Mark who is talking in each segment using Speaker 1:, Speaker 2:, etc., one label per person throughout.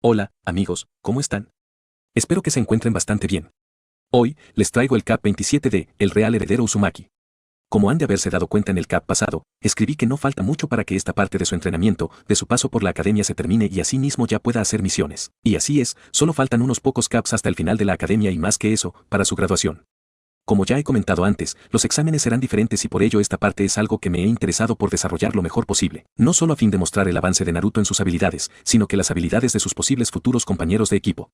Speaker 1: Hola, amigos, ¿cómo están? Espero que se encuentren bastante bien. Hoy, les traigo el CAP 27 de El Real Heredero Uzumaki. Como han de haberse dado cuenta en el CAP pasado, escribí que no falta mucho para que esta parte de su entrenamiento, de su paso por la academia se termine y así mismo ya pueda hacer misiones. Y así es, solo faltan unos pocos CAPs hasta el final de la academia y más que eso, para su graduación. Como ya he comentado antes, los exámenes serán diferentes y por ello esta parte es algo que me he interesado por desarrollar lo mejor posible, no solo a fin de mostrar el avance de Naruto en sus habilidades, sino que las habilidades de sus posibles futuros compañeros de equipo.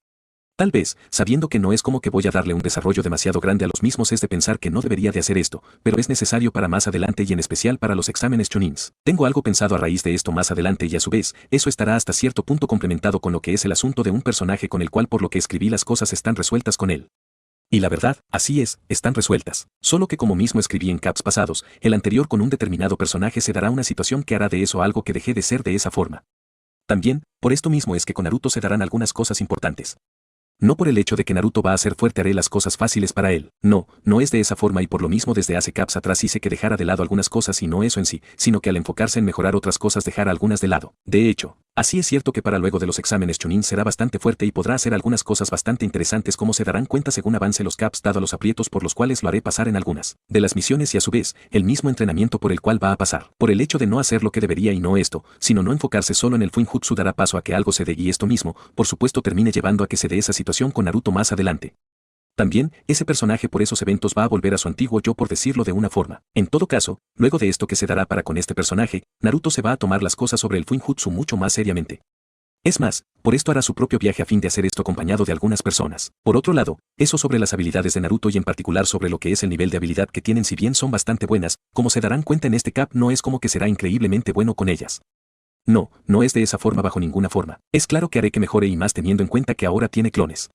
Speaker 1: Tal vez, sabiendo que no es como que voy a darle un desarrollo demasiado grande a los mismos es de pensar que no debería de hacer esto, pero es necesario para más adelante y en especial para los exámenes Chonins. Tengo algo pensado a raíz de esto más adelante y a su vez, eso estará hasta cierto punto complementado con lo que es el asunto de un personaje con el cual por lo que escribí las cosas están resueltas con él. Y la verdad, así es, están resueltas. Solo que como mismo escribí en caps pasados, el anterior con un determinado personaje se dará una situación que hará de eso algo que dejé de ser de esa forma. También, por esto mismo es que con Naruto se darán algunas cosas importantes. No por el hecho de que Naruto va a ser fuerte haré las cosas fáciles para él. No, no es de esa forma y por lo mismo desde hace caps atrás hice que dejara de lado algunas cosas y no eso en sí, sino que al enfocarse en mejorar otras cosas dejara algunas de lado. De hecho, así es cierto que para luego de los exámenes Chunin será bastante fuerte y podrá hacer algunas cosas bastante interesantes como se darán cuenta según avance los caps dado los aprietos por los cuales lo haré pasar en algunas de las misiones y a su vez, el mismo entrenamiento por el cual va a pasar. Por el hecho de no hacer lo que debería y no esto, sino no enfocarse solo en el Fuinjutsu dará paso a que algo se dé y esto mismo, por supuesto termine llevando a que se dé esa situación con Naruto más adelante. También, ese personaje por esos eventos va a volver a su antiguo yo por decirlo de una forma. En todo caso, luego de esto que se dará para con este personaje, Naruto se va a tomar las cosas sobre el Fuinjutsu mucho más seriamente. Es más, por esto hará su propio viaje a fin de hacer esto acompañado de algunas personas. Por otro lado, eso sobre las habilidades de Naruto y en particular sobre lo que es el nivel de habilidad que tienen si bien son bastante buenas, como se darán cuenta en este cap no es como que será increíblemente bueno con ellas. No, no es de esa forma bajo ninguna forma. Es claro que haré que mejore y más teniendo en cuenta que ahora tiene clones.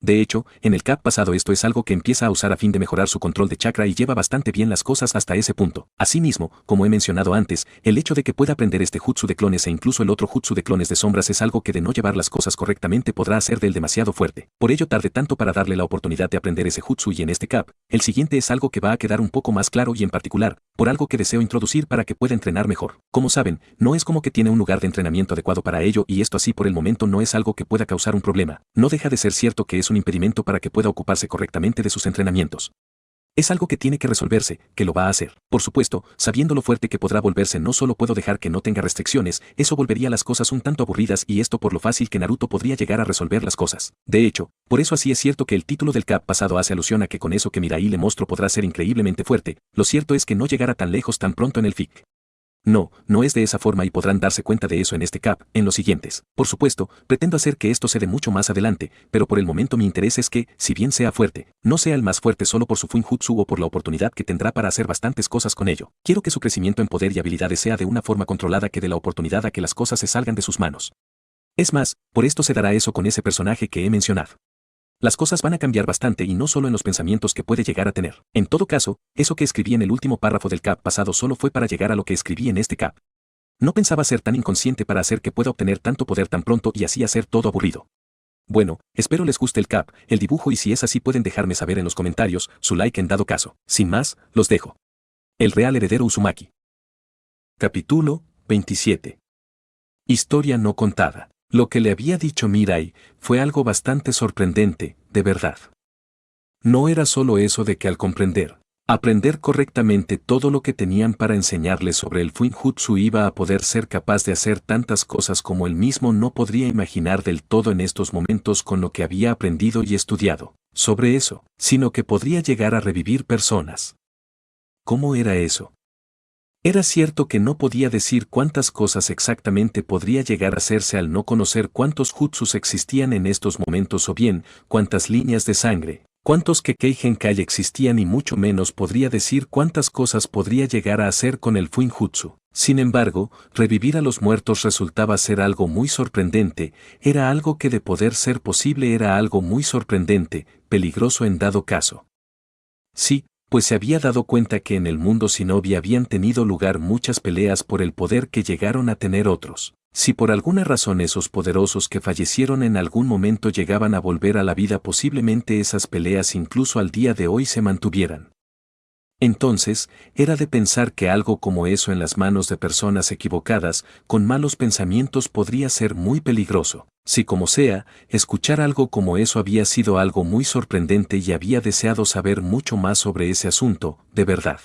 Speaker 1: De hecho, en el cap pasado esto es algo que empieza a usar a fin de mejorar su control de chakra y lleva bastante bien las cosas hasta ese punto. Asimismo, como he mencionado antes, el hecho de que pueda aprender este jutsu de clones e incluso el otro jutsu de clones de sombras es algo que de no llevar las cosas correctamente podrá hacer de él demasiado fuerte. Por ello tarde tanto para darle la oportunidad de aprender ese jutsu y en este cap, el siguiente es algo que va a quedar un poco más claro y en particular, por algo que deseo introducir para que pueda entrenar mejor. Como saben, no es como que tiene un lugar de entrenamiento adecuado para ello y esto así por el momento no es algo que pueda causar un problema. No deja de ser cierto que es un impedimento para que pueda ocuparse correctamente de sus entrenamientos. Es algo que tiene que resolverse, que lo va a hacer. Por supuesto, sabiendo lo fuerte que podrá volverse no solo puedo dejar que no tenga restricciones, eso volvería las cosas un tanto aburridas y esto por lo fácil que Naruto podría llegar a resolver las cosas. De hecho, por eso así es cierto que el título del cap pasado hace alusión a que con eso que Mirai le mostró podrá ser increíblemente fuerte, lo cierto es que no llegará tan lejos tan pronto en el FIC. No, no es de esa forma y podrán darse cuenta de eso en este cap, en los siguientes. Por supuesto, pretendo hacer que esto se dé mucho más adelante, pero por el momento mi interés es que, si bien sea fuerte, no sea el más fuerte solo por su Fuinjutsu o por la oportunidad que tendrá para hacer bastantes cosas con ello. Quiero que su crecimiento en poder y habilidades sea de una forma controlada que dé la oportunidad a que las cosas se salgan de sus manos. Es más, por esto se dará eso con ese personaje que he mencionado. Las cosas van a cambiar bastante y no solo en los pensamientos que puede llegar a tener. En todo caso, eso que escribí en el último párrafo del cap pasado solo fue para llegar a lo que escribí en este cap. No pensaba ser tan inconsciente para hacer que pueda obtener tanto poder tan pronto y así hacer todo aburrido. Bueno, espero les guste el cap, el dibujo y si es así pueden dejarme saber en los comentarios, su like en dado caso. Sin más, los dejo. El Real Heredero Uzumaki. Capítulo 27. Historia no contada. Lo que le había dicho Mirai fue algo bastante sorprendente, de verdad. No era solo eso de que al aprender correctamente todo lo que tenían para enseñarle sobre el Fuinjutsu iba a poder ser capaz de hacer tantas cosas como él mismo no podría imaginar del todo en estos momentos con lo que había aprendido y estudiado sobre eso, sino que podría llegar a revivir personas. ¿Cómo era eso? Era cierto que no podía decir cuántas cosas exactamente podría llegar a hacerse al no conocer cuántos jutsus existían en estos momentos o bien, cuántas líneas de sangre, cuántos Kekkei Genkai existían y mucho menos podría decir cuántas cosas podría llegar a hacer con el Fuinjutsu. Sin embargo, revivir a los muertos resultaba ser algo muy sorprendente, era algo que de poder ser posible era algo muy sorprendente, peligroso en dado caso. Sí, pues se había dado cuenta que en el mundo Shinobi habían tenido lugar muchas peleas por el poder que llegaron a tener otros. Si por alguna razón esos poderosos que fallecieron en algún momento llegaban a volver a la vida posiblemente esas peleas incluso al día de hoy se mantuvieran. Entonces, era de pensar que algo como eso en las manos de personas equivocadas, con malos pensamientos podría ser muy peligroso. Si como sea, escuchar algo como eso había sido algo muy sorprendente y había deseado saber mucho más sobre ese asunto, de verdad.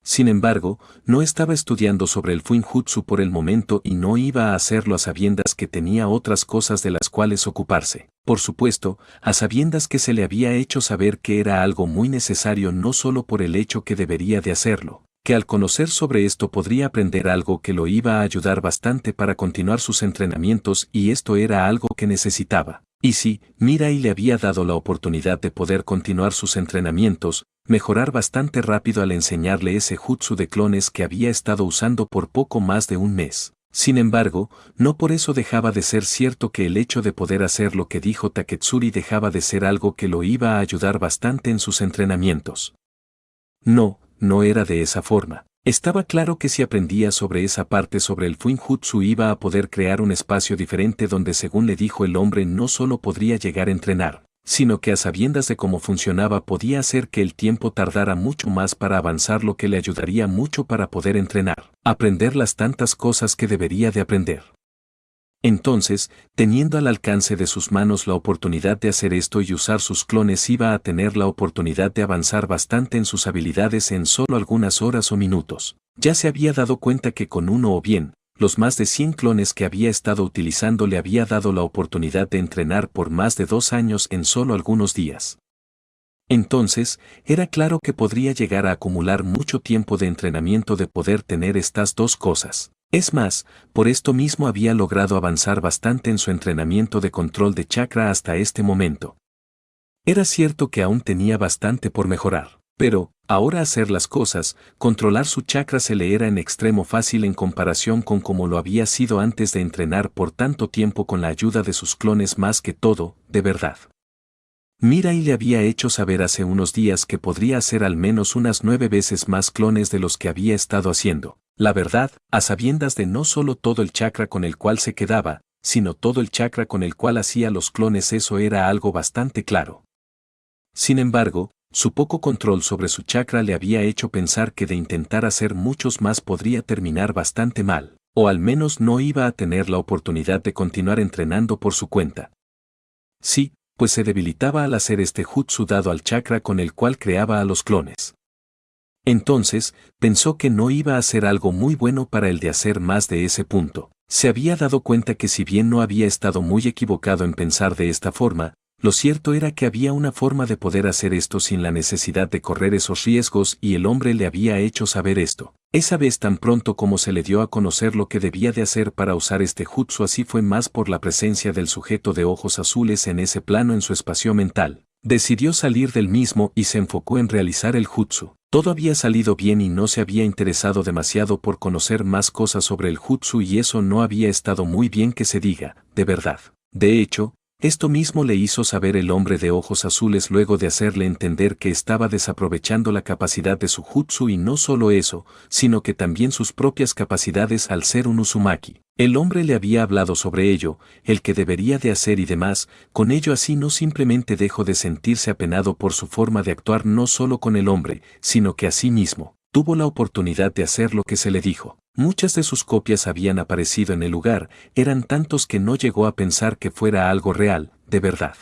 Speaker 1: Sin embargo, no estaba estudiando sobre el Fuinjutsu por el momento y no iba a hacerlo a sabiendas que tenía otras cosas de las cuales ocuparse. Por supuesto, a sabiendas que se le había hecho saber que era algo muy necesario no solo por el hecho que debería de hacerlo, que al conocer sobre esto podría aprender algo que lo iba a ayudar bastante para continuar sus entrenamientos y esto era algo que necesitaba. Y si Mirai le había dado la oportunidad de poder continuar sus entrenamientos, mejorar bastante rápido al enseñarle ese jutsu de clones que había estado usando por poco más de un mes. Sin embargo, no por eso dejaba de ser cierto que el hecho de poder hacer lo que dijo Taketsuri dejaba de ser algo que lo iba a ayudar bastante en sus entrenamientos. No, no era de esa forma. Estaba claro que si aprendía sobre esa parte sobre el Fuinjutsu iba a poder crear un espacio diferente donde según le dijo el hombre no solo podría llegar a entrenar, sino que a sabiendas de cómo funcionaba podía hacer que el tiempo tardara mucho más para avanzar, lo que le ayudaría mucho para poder entrenar, aprender las tantas cosas que debería de aprender. Entonces, teniendo al alcance de sus manos la oportunidad de hacer esto y usar sus clones, iba a tener la oportunidad de avanzar bastante en sus habilidades en solo algunas horas o minutos. Ya se había dado cuenta que con uno o bien, los más de 100 clones que había estado utilizando le había dado la oportunidad de entrenar por más de 2 años en solo algunos días. Entonces, era claro que podría llegar a acumular mucho tiempo de entrenamiento de poder tener estas dos cosas. Es más, por esto mismo había logrado avanzar bastante en su entrenamiento de control de chakra hasta este momento. Era cierto que aún tenía bastante por mejorar, pero, ahora hacer las cosas, controlar su chakra se le era en extremo fácil en comparación con como lo había sido antes de entrenar por tanto tiempo con la ayuda de sus clones. Más que todo, de verdad. Mirai le había hecho saber hace unos días que podría hacer al menos unas 9 veces más clones de los que había estado haciendo. La verdad, a sabiendas de no solo todo el chakra con el cual se quedaba, sino todo el chakra con el cual hacía los clones, eso era algo bastante claro. Sin embargo, su poco control sobre su chakra le había hecho pensar que de intentar hacer muchos más podría terminar bastante mal, o al menos no iba a tener la oportunidad de continuar entrenando por su cuenta. Sí, pues se debilitaba al hacer este jutsu dado al chakra con el cual creaba a los clones. Entonces, pensó que no iba a ser algo muy bueno para él de hacer más de ese punto. Se había dado cuenta que si bien no había estado muy equivocado en pensar de esta forma, lo cierto era que había una forma de poder hacer esto sin la necesidad de correr esos riesgos y el hombre le había hecho saber esto. Esa vez tan pronto como se le dio a conocer lo que debía de hacer para usar este jutsu, así fue más por la presencia del sujeto de ojos azules en ese plano en su espacio mental. Decidió salir del mismo y se enfocó en realizar el jutsu. Todo había salido bien y no se había interesado demasiado por conocer más cosas sobre el jutsu y eso no había estado muy bien que se diga, de verdad. De hecho, esto mismo le hizo saber el hombre de ojos azules luego de hacerle entender que estaba desaprovechando la capacidad de su jutsu y no solo eso, sino que también sus propias capacidades al ser un Uzumaki. El hombre le había hablado sobre ello, el que debería de hacer y demás, con ello así no simplemente dejó de sentirse apenado por su forma de actuar no solo con el hombre, sino que así mismo tuvo la oportunidad de hacer lo que se le dijo. Muchas de sus copias habían aparecido en el lugar, eran tantos que no llegó a pensar que fuera algo real, de verdad.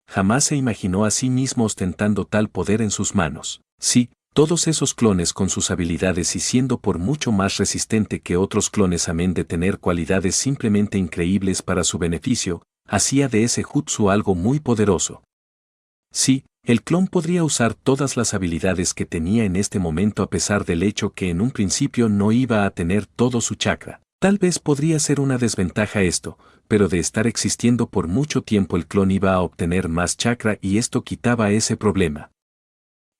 Speaker 1: Jamás se imaginó a sí mismo ostentando tal poder en sus manos. Sí, todos esos clones con sus habilidades y siendo por mucho más resistente que otros clones amén de tener cualidades simplemente increíbles para su beneficio, hacía de ese jutsu algo muy poderoso. Sí, el clon podría usar todas las habilidades que tenía en este momento a pesar del hecho que en un principio no iba a tener todo su chakra. Tal vez podría ser una desventaja esto, pero de estar existiendo por mucho tiempo el clon iba a obtener más chakra y esto quitaba ese problema.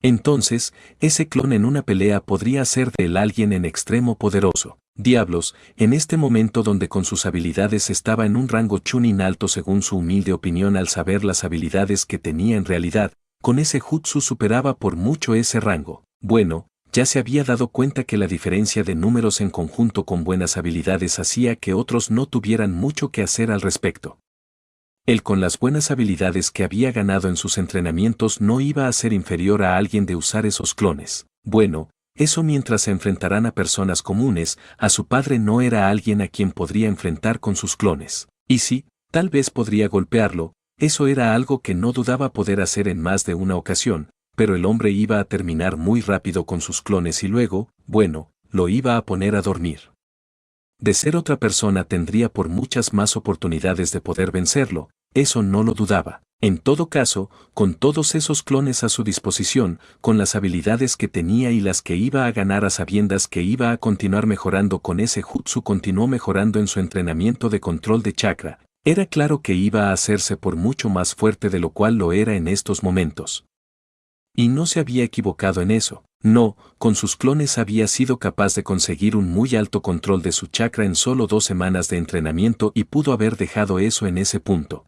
Speaker 1: Entonces, ese clon en una pelea podría hacer de él alguien en extremo poderoso. Diablos, en este momento donde con sus habilidades estaba en un rango chunin alto según su humilde opinión al saber las habilidades que tenía en realidad, con ese jutsu superaba por mucho ese rango. Bueno, ya se había dado cuenta que la diferencia de números en conjunto con buenas habilidades hacía que otros no tuvieran mucho que hacer al respecto. Él con las buenas habilidades que había ganado en sus entrenamientos no iba a ser inferior a alguien de usar esos clones. Bueno, eso mientras se enfrentarán a personas comunes, a su padre no era alguien a quien podría enfrentar con sus clones. Y sí, tal vez podría golpearlo, eso era algo que no dudaba poder hacer en más de una ocasión, pero el hombre iba a terminar muy rápido con sus clones y luego, bueno, lo iba a poner a dormir. De ser otra persona tendría por muchas más oportunidades de poder vencerlo, eso no lo dudaba. En todo caso, con todos esos clones a su disposición, con las habilidades que tenía y las que iba a ganar a sabiendas que iba a continuar mejorando con ese jutsu, continuó mejorando en su entrenamiento de control de chakra. Era claro que iba a hacerse por mucho más fuerte de lo cual lo era en estos momentos. Y no se había equivocado en eso. No, con sus clones había sido capaz de conseguir un muy alto control de su chakra en solo 2 semanas de entrenamiento y pudo haber dejado eso en ese punto.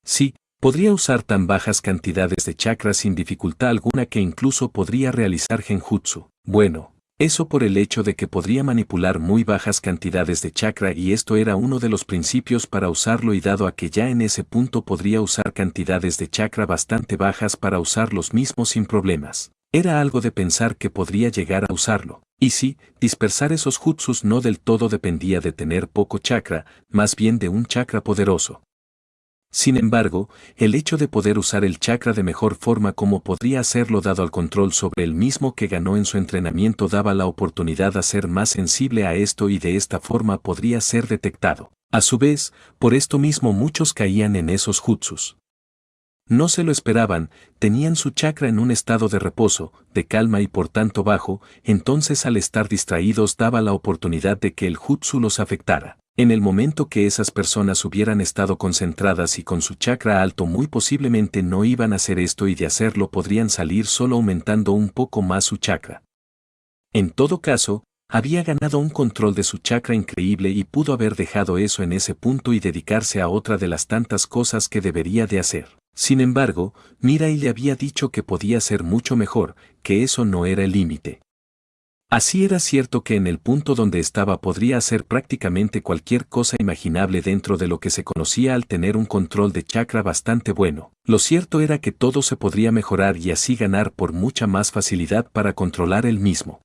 Speaker 1: Sí, podría usar tan bajas cantidades de chakra sin dificultad alguna que incluso podría realizar genjutsu. Bueno, eso por el hecho de que podría manipular muy bajas cantidades de chakra y esto era uno de los principios para usarlo y dado a que ya en ese punto podría usar cantidades de chakra bastante bajas para usar los mismos sin problemas. Era algo de pensar que podría llegar a usarlo. Y sí, dispersar esos jutsus no del todo dependía de tener poco chakra, más bien de un chakra poderoso. Sin embargo, el hecho de poder usar el chakra de mejor forma como podría hacerlo dado al control sobre el mismo que ganó en su entrenamiento daba la oportunidad a ser más sensible a esto y de esta forma podría ser detectado. A su vez, por esto mismo muchos caían en esos jutsus. No se lo esperaban, tenían su chakra en un estado de reposo, de calma y por tanto bajo, entonces al estar distraídos daba la oportunidad de que el jutsu los afectara. En el momento que esas personas hubieran estado concentradas y con su chakra alto muy posiblemente no iban a hacer esto y de hacerlo podrían salir solo aumentando un poco más su chakra. En todo caso, había ganado un control de su chakra increíble y pudo haber dejado eso en ese punto y dedicarse a otra de las tantas cosas que debería de hacer. Sin embargo, Mirai le había dicho que podía ser mucho mejor, que eso no era el límite. Así era cierto que en el punto donde estaba podría hacer prácticamente cualquier cosa imaginable dentro de lo que se conocía al tener un control de chakra bastante bueno. Lo cierto era que todo se podría mejorar y así ganar por mucha más facilidad para controlar él mismo.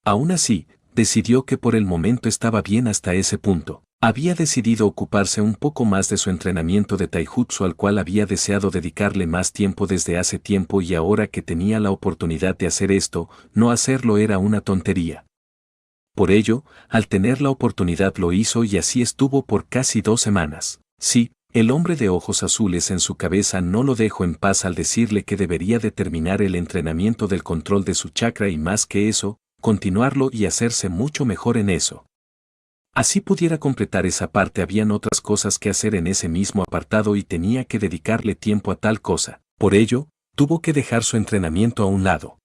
Speaker 1: Aún así, decidió que por el momento estaba bien hasta ese punto. Había decidido ocuparse un poco más de su entrenamiento de taijutsu al cual había deseado dedicarle más tiempo desde hace tiempo y ahora que tenía la oportunidad de hacer esto, no hacerlo era una tontería. Por ello, al tener la oportunidad lo hizo y así estuvo por casi 2 semanas. Sí, el hombre de ojos azules en su cabeza no lo dejó en paz al decirle que debería de terminar el entrenamiento del control de su chakra y más que eso, continuarlo y hacerse mucho mejor en eso. Así pudiera completar esa parte habían otras cosas que hacer en ese mismo apartado y tenía que dedicarle tiempo a tal cosa. Por ello, tuvo que dejar su entrenamiento a un lado.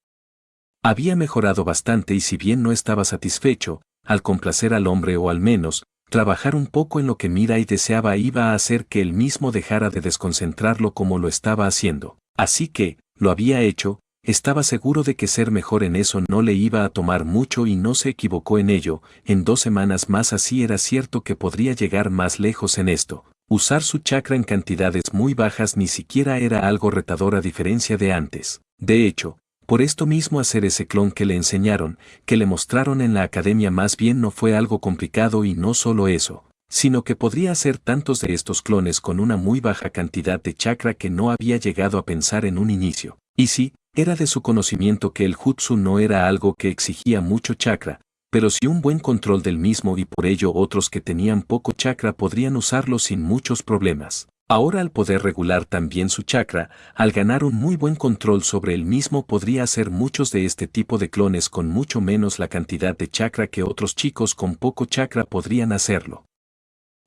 Speaker 1: Había mejorado bastante y si bien no estaba satisfecho, al complacer al hombre o al menos, trabajar un poco en lo que Mirai deseaba iba a hacer que él mismo dejara de desconcentrarlo como lo estaba haciendo. Así que, lo había hecho, estaba seguro de que ser mejor en eso no le iba a tomar mucho y no se equivocó en ello, en 2 semanas más así era cierto que podría llegar más lejos en esto. Usar su chakra en cantidades muy bajas ni siquiera era algo retador a diferencia de antes. De hecho, por esto mismo hacer ese clon que le enseñaron, que le mostraron en la academia más bien no fue algo complicado y no solo eso, sino que podría hacer tantos de estos clones con una muy baja cantidad de chakra que no había llegado a pensar en un inicio. Y sí, era de su conocimiento que el jutsu no era algo que exigía mucho chakra, pero sí un buen control del mismo y por ello otros que tenían poco chakra podrían usarlo sin muchos problemas. Ahora al poder regular también su chakra, al ganar un muy buen control sobre el mismo podría hacer muchos de este tipo de clones con mucho menos la cantidad de chakra que otros chicos con poco chakra podrían hacerlo.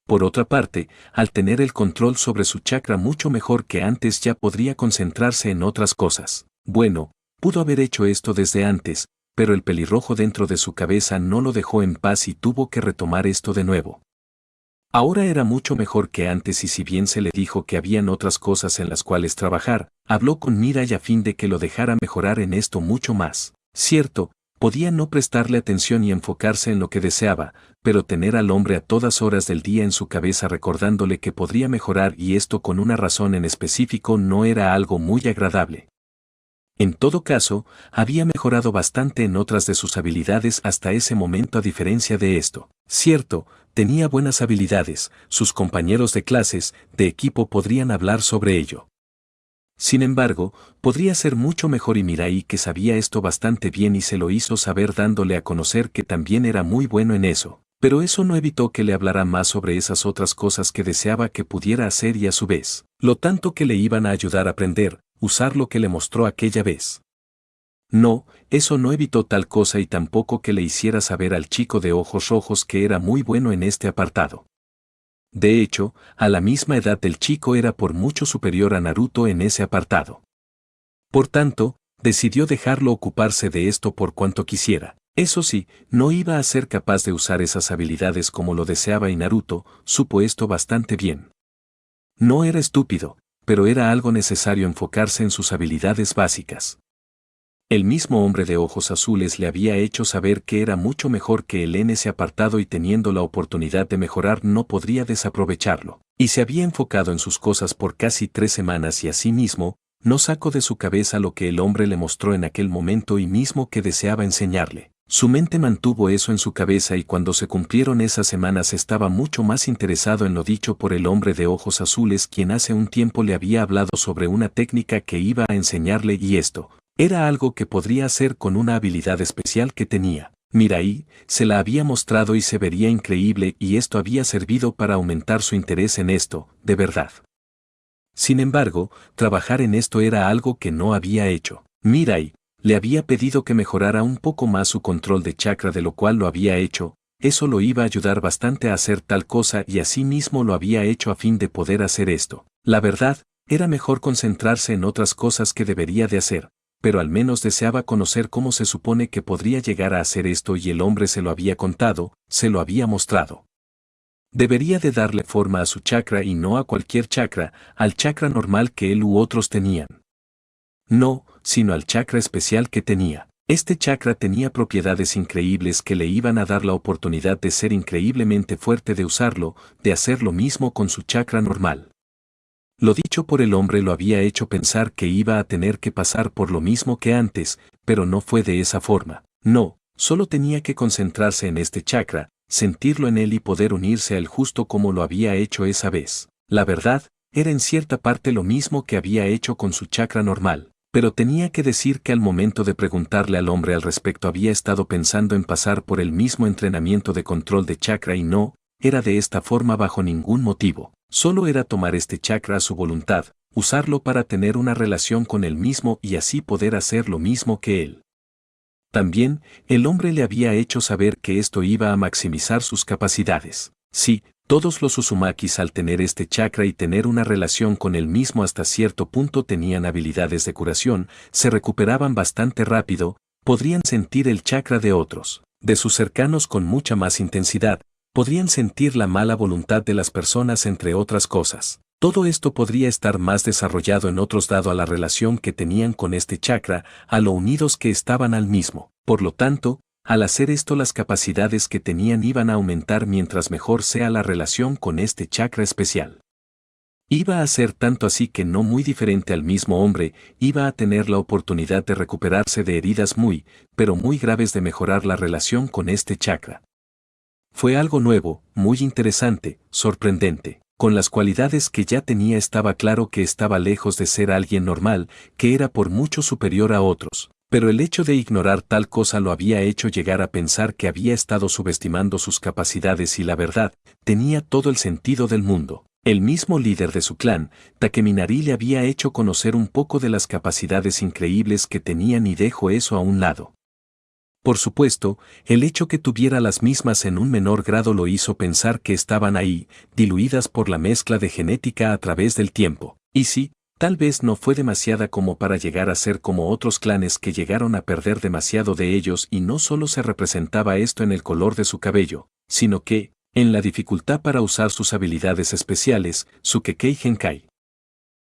Speaker 1: Por otra parte, al tener el control sobre su chakra mucho mejor que antes ya podría concentrarse en otras cosas. Bueno, pudo haber hecho esto desde antes, pero el pelirrojo dentro de su cabeza no lo dejó en paz y tuvo que retomar esto de nuevo. Ahora era mucho mejor que antes y si bien se le dijo que habían otras cosas en las cuales trabajar, habló con Mirai a fin de que lo dejara mejorar en esto mucho más. Cierto, Podía no prestarle atención y enfocarse en lo que deseaba, pero tener al hombre a todas horas del día en su cabeza recordándole que podría mejorar y esto con una razón en específico no era algo muy agradable. En todo caso, había mejorado bastante en otras de sus habilidades hasta ese momento a diferencia de esto. Cierto, tenía buenas habilidades, sus compañeros de clases, de equipo podrían hablar sobre ello. Sin embargo, podría ser mucho mejor y Mirai que sabía esto bastante bien y se lo hizo saber dándole a conocer que también era muy bueno en eso. Pero eso no evitó que le hablara más sobre esas otras cosas que deseaba que pudiera hacer y a su vez, lo tanto que le iban a ayudar a aprender, usar lo que le mostró aquella vez. No, eso no evitó tal cosa y tampoco que le hiciera saber al chico de ojos rojos que era muy bueno en este apartado. De hecho, a la misma edad del chico era por mucho superior a Naruto en ese apartado. Por tanto, decidió dejarlo ocuparse de esto por cuanto quisiera. Eso sí, no iba a ser capaz de usar esas habilidades como lo deseaba y Naruto supo esto bastante bien. No era estúpido, pero era algo necesario enfocarse en sus habilidades básicas. El mismo hombre de ojos azules le había hecho saber que era mucho mejor que él en ese apartado y teniendo la oportunidad de mejorar no podría desaprovecharlo. Y se había enfocado en sus cosas por casi 3 semanas y así mismo, no sacó de su cabeza lo que el hombre le mostró en aquel momento y mismo que deseaba enseñarle. Su mente mantuvo eso en su cabeza y cuando se cumplieron esas semanas estaba mucho más interesado en lo dicho por el hombre de ojos azules quien hace un tiempo le había hablado sobre una técnica que iba a enseñarle y esto era algo que podría hacer con una habilidad especial que tenía. Mirai se la había mostrado y se vería increíble y esto había servido para aumentar su interés en esto, de verdad. Sin embargo, trabajar en esto era algo que no había hecho. Mirai le había pedido que mejorara un poco más su control de chakra de lo cual lo había hecho, eso lo iba a ayudar bastante a hacer tal cosa y así mismo lo había hecho a fin de poder hacer esto. La verdad, era mejor concentrarse en otras cosas que debería de hacer, pero al menos deseaba conocer cómo se supone que podría llegar a hacer esto y el hombre se lo había contado, se lo había mostrado. Debería de darle forma a su chakra y no a cualquier chakra, al chakra normal que él u otros tenían. No, sino al chakra especial que tenía. Este chakra tenía propiedades increíbles que le iban a dar la oportunidad de ser increíblemente fuerte de usarlo, de hacer lo mismo con su chakra normal. Lo dicho por el hombre lo había hecho pensar que iba a tener que pasar por lo mismo que antes, pero no fue de esa forma. No, solo tenía que concentrarse en este chakra, sentirlo en él y poder unirse a él justo como lo había hecho esa vez. La verdad, era en cierta parte lo mismo que había hecho con su chakra normal. Pero tenía que decir que al momento de preguntarle al hombre al respecto había estado pensando en pasar por el mismo entrenamiento de control de chakra y no, era de esta forma bajo ningún motivo. Solo era tomar este chakra a su voluntad, usarlo para tener una relación con él mismo y así poder hacer lo mismo que él. También, el hombre le había hecho saber que esto iba a maximizar sus capacidades. Sí, todos los Uzumakis al tener este chakra y tener una relación con él mismo hasta cierto punto tenían habilidades de curación, se recuperaban bastante rápido, podrían sentir el chakra de otros, de sus cercanos con mucha más intensidad, podrían sentir la mala voluntad de las personas entre otras cosas. Todo esto podría estar más desarrollado en otros dado a la relación que tenían con este chakra, a lo unidos que estaban al mismo. Por lo tanto, al hacer esto las capacidades que tenían iban a aumentar mientras mejor sea la relación con este chakra especial. Iba a ser tanto así que no muy diferente al mismo hombre, iba a tener la oportunidad de recuperarse de heridas muy, pero muy graves de mejorar la relación con este chakra. Fue algo nuevo, muy interesante, sorprendente. Con las cualidades que ya tenía estaba claro que estaba lejos de ser alguien normal, que era por mucho superior a otros. Pero el hecho de ignorar tal cosa lo había hecho llegar a pensar que había estado subestimando sus capacidades y la verdad, tenía todo el sentido del mundo. El mismo líder de su clan, Takeminari le había hecho conocer un poco de las capacidades increíbles que tenían y dejó eso a un lado. Por supuesto, el hecho que tuviera las mismas en un menor grado lo hizo pensar que estaban ahí, diluidas por la mezcla de genética a través del tiempo. Y sí, tal vez no fue demasiada como para llegar a ser como otros clanes que llegaron a perder demasiado de ellos y no solo se representaba esto en el color de su cabello, sino que, en la dificultad para usar sus habilidades especiales, su Kekei Genkai.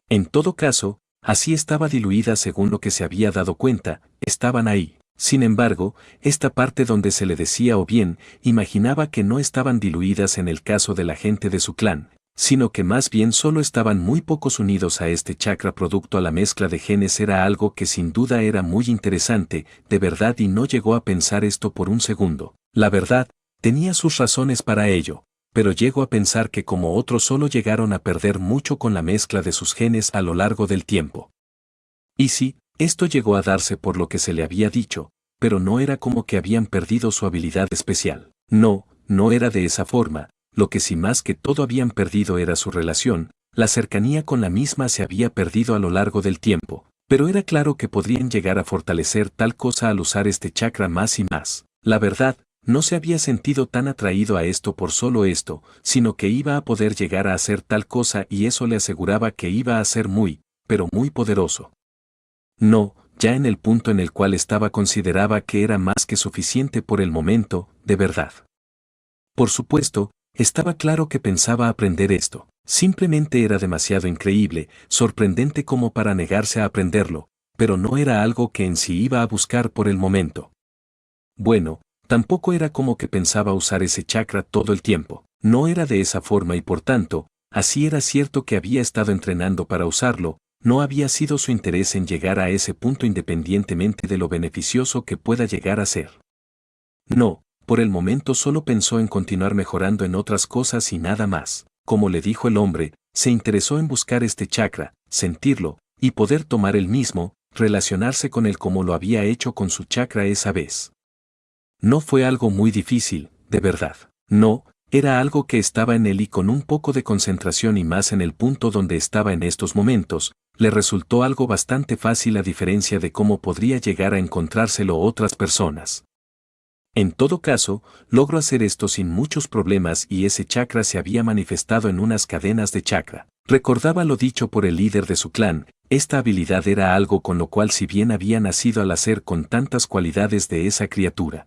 Speaker 1: En todo caso, así estaba diluida según lo que se había dado cuenta, estaban ahí. Sin embargo, esta parte donde se le decía o bien, imaginaba que no estaban diluidas en el caso de la gente de su clan, sino que más bien solo estaban muy pocos unidos a este chakra producto a la mezcla de genes era algo que sin duda era muy interesante, de verdad y no llegó a pensar esto por un segundo. La verdad, tenía sus razones para ello, pero llegó a pensar que como otros solo llegaron a perder mucho con la mezcla de sus genes a lo largo del tiempo. Y sí, esto llegó a darse por lo que se le había dicho, pero no era como que habían perdido su habilidad especial. No, no era de esa forma, lo que sí más que todo habían perdido era su relación, la cercanía con la misma se había perdido a lo largo del tiempo, pero era claro que podrían llegar a fortalecer tal cosa al usar este chakra más y más. La verdad, no se había sentido tan atraído a esto por solo esto, sino que iba a poder llegar a hacer tal cosa y eso le aseguraba que iba a ser muy, pero muy poderoso. No, ya en el punto en el cual estaba consideraba que era más que suficiente por el momento, de verdad. Por supuesto, estaba claro que pensaba aprender esto, simplemente era demasiado increíble, sorprendente como para negarse a aprenderlo, pero no era algo que en sí iba a buscar por el momento. Bueno, tampoco era como que pensaba usar ese chakra todo el tiempo, no era de esa forma y por tanto, así era cierto que había estado entrenando para usarlo, no había sido su interés en llegar a ese punto independientemente de lo beneficioso que pueda llegar a ser. No, por el momento solo pensó en continuar mejorando en otras cosas y nada más. Como le dijo el hombre, se interesó en buscar este chakra, sentirlo, y poder tomar el mismo, relacionarse con él como lo había hecho con su chakra esa vez. No fue algo muy difícil, de verdad. No, era algo que estaba en él y con un poco de concentración y más en el punto donde estaba en estos momentos, le resultó algo bastante fácil a diferencia de cómo podría llegar a encontrárselo otras personas. En todo caso, logró hacer esto sin muchos problemas y ese chakra se había manifestado en unas cadenas de chakra. Recordaba lo dicho por el líder de su clan, esta habilidad era algo con lo cual si bien había nacido al hacer con tantas cualidades de esa criatura.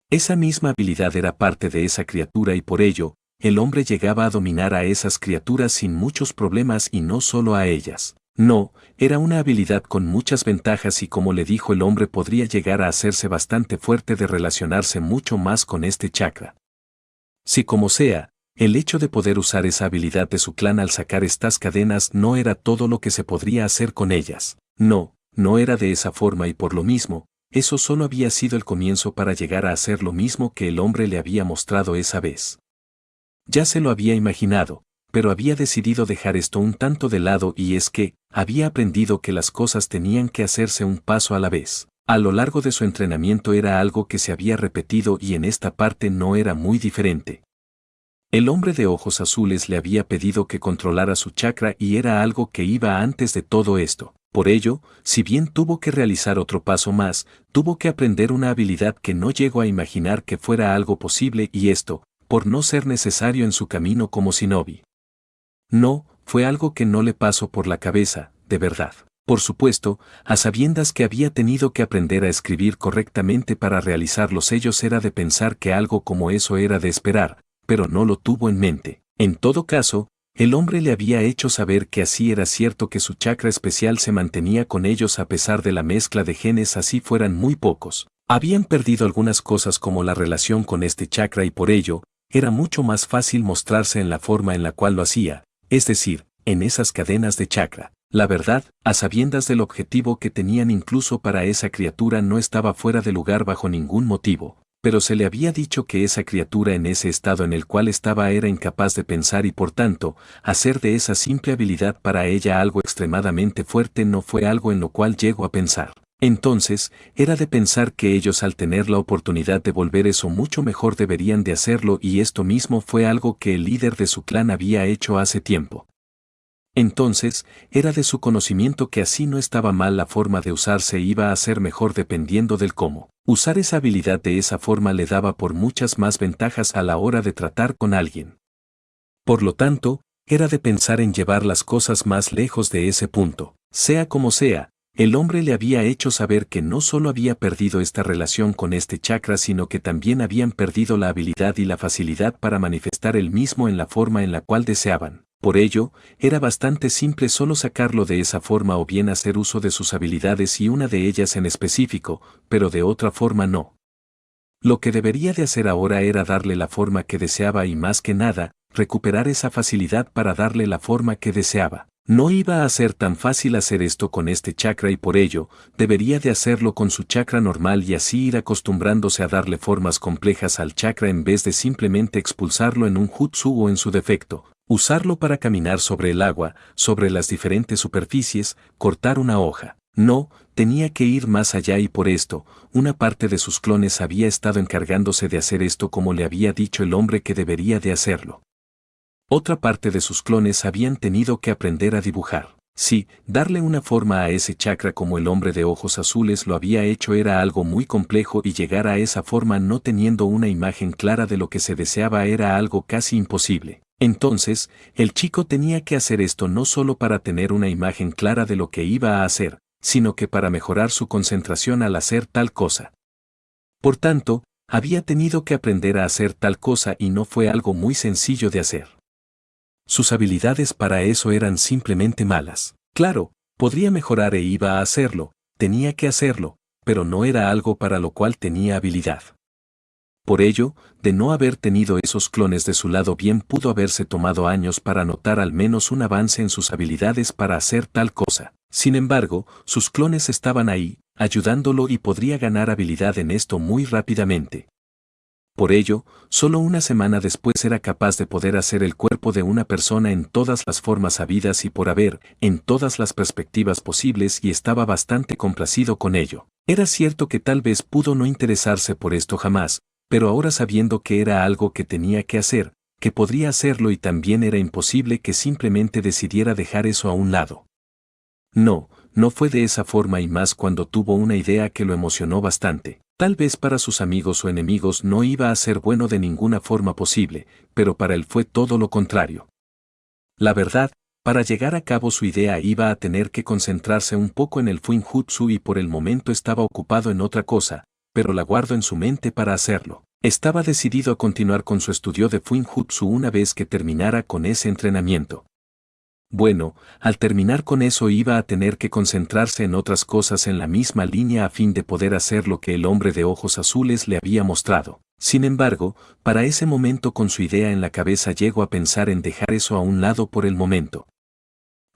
Speaker 1: Esa misma habilidad era parte de esa criatura y por ello, el hombre llegaba a dominar a esas criaturas sin muchos problemas y no solo a ellas. No, era una habilidad con muchas ventajas y como le dijo el hombre podría llegar a hacerse bastante fuerte de relacionarse mucho más con este chakra. Si como sea, el hecho de poder usar esa habilidad de su clan al sacar estas cadenas no era todo lo que se podría hacer con ellas. No, no era de esa forma y por lo mismo, eso solo había sido el comienzo para llegar a hacer lo mismo que el hombre le había mostrado esa vez. Ya se lo había imaginado, pero había decidido dejar esto un tanto de lado y es que, había aprendido que las cosas tenían que hacerse un paso a la vez. A lo largo de su entrenamiento era algo que se había repetido y en esta parte no era muy diferente. El hombre de ojos azules le había pedido que controlara su chakra y era algo que iba antes de todo esto. Por ello, si bien tuvo que realizar otro paso más, tuvo que aprender una habilidad que no llegó a imaginar que fuera algo posible y esto, por no ser necesario en su camino como shinobi. No, fue algo que no le pasó por la cabeza, de verdad. Por supuesto, a sabiendas que había tenido que aprender a escribir correctamente para realizar los sellos era de pensar que algo como eso era de esperar, pero no lo tuvo en mente. En todo caso, el hombre le había hecho saber que así era cierto que su chakra especial se mantenía con ellos a pesar de la mezcla de genes así fueran muy pocos. Habían perdido algunas cosas como la relación con este chakra y por ello, era mucho más fácil mostrarse en la forma en la cual lo hacía, es decir, en esas cadenas de chakra. La verdad, a sabiendas del objetivo que tenían incluso para esa criatura no estaba fuera de lugar bajo ningún motivo, pero se le había dicho que esa criatura en ese estado en el cual estaba era incapaz de pensar y por tanto, hacer de esa simple habilidad para ella algo extremadamente fuerte no fue algo en lo cual llegó a pensar. Entonces, era de pensar que ellos al tener la oportunidad de volver eso mucho mejor deberían de hacerlo y esto mismo fue algo que el líder de su clan había hecho hace tiempo. Entonces, era de su conocimiento que así no estaba mal la forma de usarse iba a ser mejor dependiendo del cómo. Usar esa habilidad de esa forma le daba por muchas más ventajas a la hora de tratar con alguien. Por lo tanto, era de pensar en llevar las cosas más lejos de ese punto. Sea como sea, el hombre le había hecho saber que no solo había perdido esta relación con este chakra sino que también habían perdido la habilidad y la facilidad para manifestar el mismo en la forma en la cual deseaban. Por ello, era bastante simple solo sacarlo de esa forma o bien hacer uso de sus habilidades y una de ellas en específico, pero de otra forma no. Lo que debería de hacer ahora era darle la forma que deseaba y más que nada, recuperar esa facilidad para darle la forma que deseaba. No iba a ser tan fácil hacer esto con este chakra y por ello, debería de hacerlo con su chakra normal y así ir acostumbrándose a darle formas complejas al chakra en vez de simplemente expulsarlo en un jutsu o en su defecto, usarlo para caminar sobre el agua, sobre las diferentes superficies, cortar una hoja. No, tenía que ir más allá y por esto, una parte de sus clones había estado encargándose de hacer esto como le había dicho el hombre que debería de hacerlo. Otra parte de sus clones habían tenido que aprender a dibujar. Sí, darle una forma a ese chakra como el hombre de ojos azules lo había hecho era algo muy complejo y llegar a esa forma no teniendo una imagen clara de lo que se deseaba era algo casi imposible. Entonces, el chico tenía que hacer esto no solo para tener una imagen clara de lo que iba a hacer, sino que para mejorar su concentración al hacer tal cosa. Por tanto, había tenido que aprender a hacer tal cosa y no fue algo muy sencillo de hacer. Sus habilidades para eso eran simplemente malas. Claro, podría mejorar e iba a hacerlo, tenía que hacerlo, pero no era algo para lo cual tenía habilidad. Por ello, de no haber tenido esos clones de su lado bien pudo haberse tomado años para notar al menos un avance en sus habilidades para hacer tal cosa. Sin embargo, sus clones estaban ahí, ayudándolo y podría ganar habilidad en esto muy rápidamente. Por ello, solo una semana después era capaz de poder hacer el cuerpo de una persona en todas las formas habidas y por haber, en todas las perspectivas posibles y estaba bastante complacido con ello. Era cierto que tal vez pudo no interesarse por esto jamás, pero ahora sabiendo que era algo que tenía que hacer, que podría hacerlo y también era imposible que simplemente decidiera dejar eso a un lado. No, no fue de esa forma y más cuando tuvo una idea que lo emocionó bastante. Tal vez para sus amigos o enemigos no iba a ser bueno de ninguna forma posible, pero para él fue todo lo contrario. La verdad, para llegar a cabo su idea iba a tener que concentrarse un poco en el Fuinjutsu y por el momento estaba ocupado en otra cosa, pero la guardó en su mente para hacerlo. Estaba decidido a continuar con su estudio de Fuinjutsu una vez que terminara con ese entrenamiento. Bueno, al terminar con eso iba a tener que concentrarse en otras cosas en la misma línea a fin de poder hacer lo que el hombre de ojos azules le había mostrado. Sin embargo, para ese momento con su idea en la cabeza llegó a pensar en dejar eso a un lado por el momento.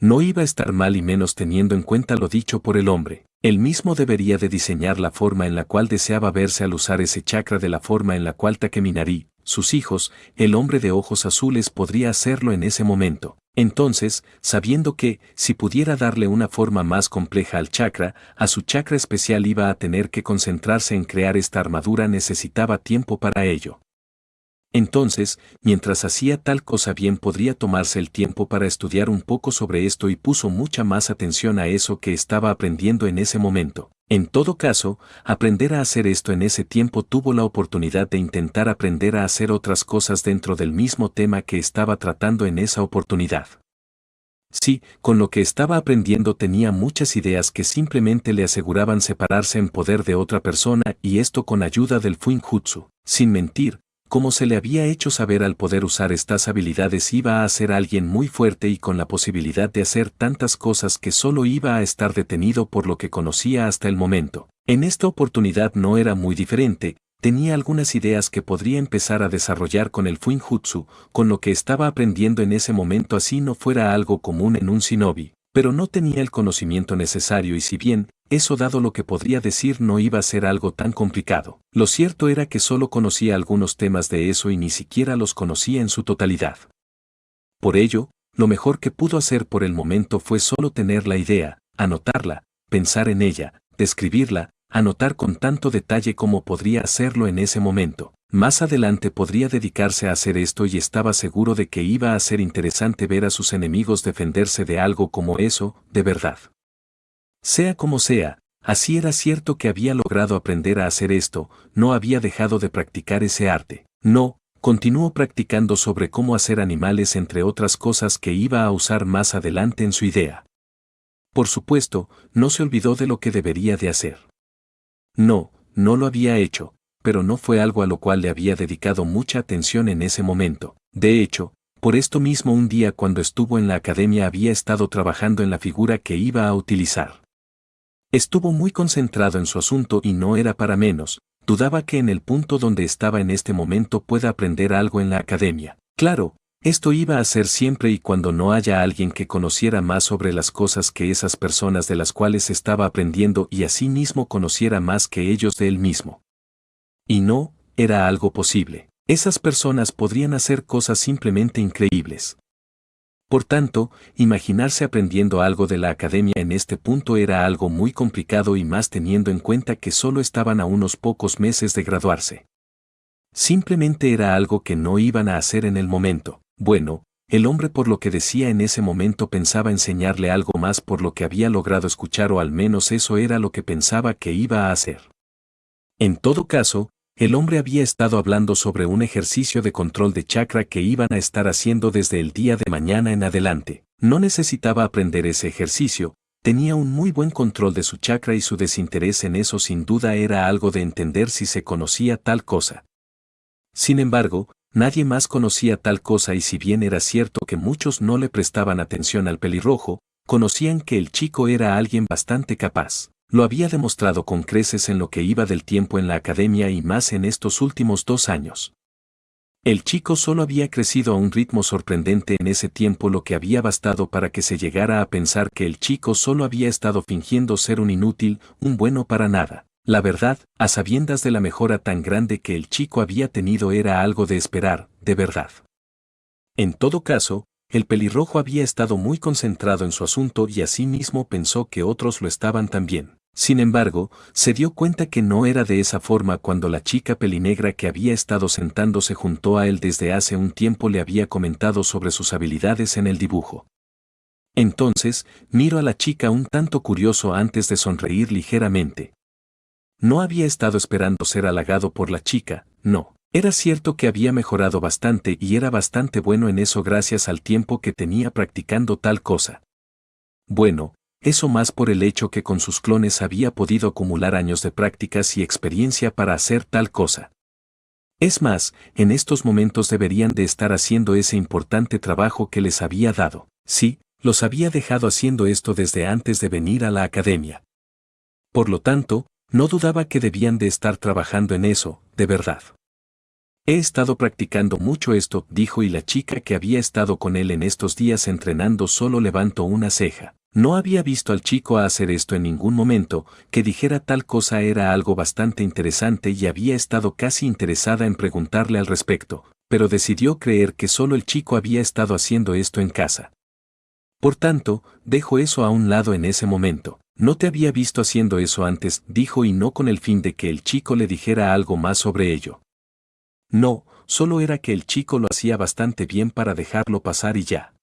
Speaker 1: No iba a estar mal y menos teniendo en cuenta lo dicho por el hombre. Él mismo debería de diseñar la forma en la cual deseaba verse al usar ese chakra de la forma en la cual Takeminari, sus hijos, el hombre de ojos azules podría hacerlo en ese momento. Entonces, sabiendo que, si pudiera darle una forma más compleja al chakra, a su chakra especial iba a tener que concentrarse en crear esta armadura necesitaba tiempo para ello. Entonces, mientras hacía tal cosa bien podría tomarse el tiempo para estudiar un poco sobre esto y puso mucha más atención a eso que estaba aprendiendo en ese momento. En todo caso, aprender a hacer esto en ese tiempo tuvo la oportunidad de intentar aprender a hacer otras cosas dentro del mismo tema que estaba tratando en esa oportunidad. Sí, con lo que estaba aprendiendo tenía muchas ideas que simplemente le aseguraban separarse en poder de otra persona y esto con ayuda del Fuinjutsu. Sin mentir, como se le había hecho saber al poder usar estas habilidades iba a ser alguien muy fuerte y con la posibilidad de hacer tantas cosas que solo iba a estar detenido por lo que conocía hasta el momento. En esta oportunidad no era muy diferente, tenía algunas ideas que podría empezar a desarrollar con el Fuinjutsu, con lo que estaba aprendiendo en ese momento así no fuera algo común en un shinobi, pero no tenía el conocimiento necesario y si bien, eso dado lo que podría decir no iba a ser algo tan complicado. Lo cierto era que solo conocía algunos temas de eso y ni siquiera los conocía en su totalidad. Por ello, lo mejor que pudo hacer por el momento fue solo tener la idea, anotarla, pensar en ella, describirla, anotar con tanto detalle como podría hacerlo en ese momento. Más adelante podría dedicarse a hacer esto y estaba seguro de que iba a ser interesante ver a sus enemigos defenderse de algo como eso, de verdad. Sea como sea, así era cierto que había logrado aprender a hacer esto, no había dejado de practicar ese arte. No, continuó practicando sobre cómo hacer animales entre otras cosas que iba a usar más adelante en su idea. Por supuesto, no se olvidó de lo que debería de hacer. No, no lo había hecho, pero no fue algo a lo cual le había dedicado mucha atención en ese momento. De hecho, Por esto mismo un día cuando estuvo en la academia había estado trabajando en la figura que iba a utilizar. Estuvo muy concentrado en su asunto y no era para menos, dudaba que en el punto donde estaba en este momento pueda aprender algo en la academia. Claro, esto iba a ser siempre y cuando no haya alguien que conociera más sobre las cosas que esas personas de las cuales estaba aprendiendo y asimismo conociera más que ellos de él mismo. Y no, era algo posible. Esas personas podrían hacer cosas simplemente increíbles. Por tanto, imaginarse aprendiendo algo de la academia en este punto era algo muy complicado y más teniendo en cuenta que solo estaban a unos pocos meses de graduarse. Simplemente era algo que no iban a hacer en el momento. Bueno, el hombre por lo que decía en ese momento pensaba enseñarle algo más por lo que había logrado escuchar o al menos eso era lo que pensaba que iba a hacer. En todo caso, el hombre había estado hablando sobre un ejercicio de control de chakra que iban a estar haciendo desde el día de mañana en adelante. No necesitaba aprender ese ejercicio, tenía un muy buen control de su chakra y su desinterés en eso sin duda era algo de entender si se conocía tal cosa. Sin embargo, nadie más conocía tal cosa y si bien era cierto que muchos no le prestaban atención al pelirrojo, conocían que el chico era alguien bastante capaz. Lo había demostrado con creces en lo que iba del tiempo en la academia y más en estos últimos 2 años. El chico solo había crecido a un ritmo sorprendente en ese tiempo lo que había bastado para que se llegara a pensar que el chico solo había estado fingiendo ser un inútil, un bueno para nada. La verdad, a sabiendas de la mejora tan grande que el chico había tenido era algo de esperar, de verdad. En todo caso, el pelirrojo había estado muy concentrado en su asunto y asimismo pensó que otros lo estaban también. Sin embargo, se dio cuenta que no era de esa forma cuando la chica pelinegra que había estado sentándose junto a él desde hace un tiempo le había comentado sobre sus habilidades en el dibujo. Entonces, miró a la chica un tanto curioso antes de sonreír ligeramente. No había estado esperando ser halagado por la chica, no. Era cierto que había mejorado bastante y era bastante bueno en eso gracias al tiempo que tenía practicando tal cosa. Bueno, eso más por el hecho que con sus clones había podido acumular años de prácticas y experiencia para hacer tal cosa. Es más, en estos momentos deberían de estar haciendo ese importante trabajo que les había dado. Sí, los había dejado haciendo esto desde antes de venir a la academia. Por lo tanto, no dudaba que debían de estar trabajando en eso, de verdad. He estado practicando mucho esto, dijo y la chica que había estado con él en estos días entrenando solo levantó una ceja. No había visto al chico a hacer esto en ningún momento, que dijera tal cosa era algo bastante interesante y había estado casi interesada en preguntarle al respecto, pero decidió creer que solo el chico había estado haciendo esto en casa. Por tanto, dejó eso a un lado en ese momento. No te había visto haciendo eso antes, dijo y no con el fin de que el chico le dijera algo más sobre ello. No, solo era que el chico lo hacía bastante bien para dejarlo pasar y ya.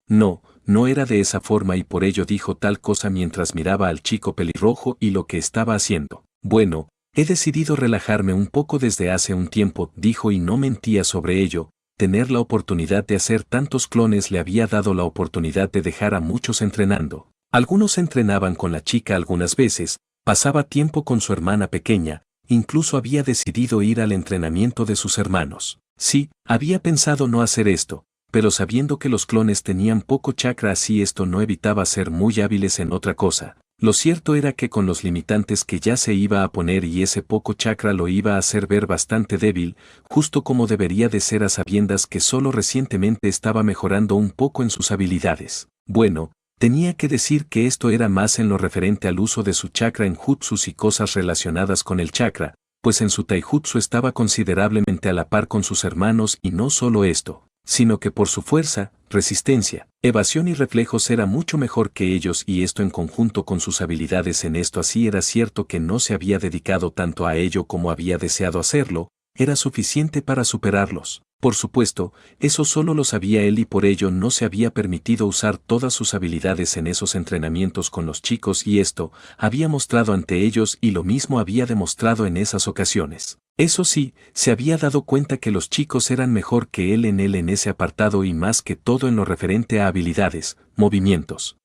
Speaker 1: No, no era de esa forma y por ello dijo tal cosa mientras miraba al chico pelirrojo y lo que estaba haciendo. Bueno, he decidido relajarme un poco desde hace un tiempo, dijo y no mentía sobre ello. Tener la oportunidad de hacer tantos clones le había dado la oportunidad de dejar a muchos entrenando. Algunos entrenaban con la chica algunas veces, pasaba tiempo con su hermana pequeña, incluso había decidido ir al entrenamiento de sus hermanos. Sí, había pensado no hacer esto, pero sabiendo que los clones tenían poco chakra así esto no evitaba ser muy hábiles en otra cosa. Lo cierto era que con los limitantes que ya se iba a poner y ese poco chakra lo iba a hacer ver bastante débil, justo como debería de ser a sabiendas que solo recientemente estaba mejorando un poco en sus habilidades. Bueno, tenía que decir que esto era más en lo referente al uso de su chakra en jutsus y cosas relacionadas con el chakra, pues en su taijutsu estaba considerablemente a la par con sus hermanos y no solo esto, sino que por su fuerza, resistencia, evasión y reflejos era mucho mejor que ellos y esto en conjunto con sus habilidades en esto así era cierto que no se había dedicado tanto a ello como había deseado hacerlo, era suficiente para superarlos. Por supuesto, eso solo lo sabía él y por ello no se había permitido usar todas sus habilidades en esos entrenamientos con los chicos y esto había mostrado ante ellos y lo mismo había demostrado en esas ocasiones. Eso sí, se había dado cuenta que los chicos eran mejor que él en ese apartado y más que todo en lo referente a habilidades, movimientos.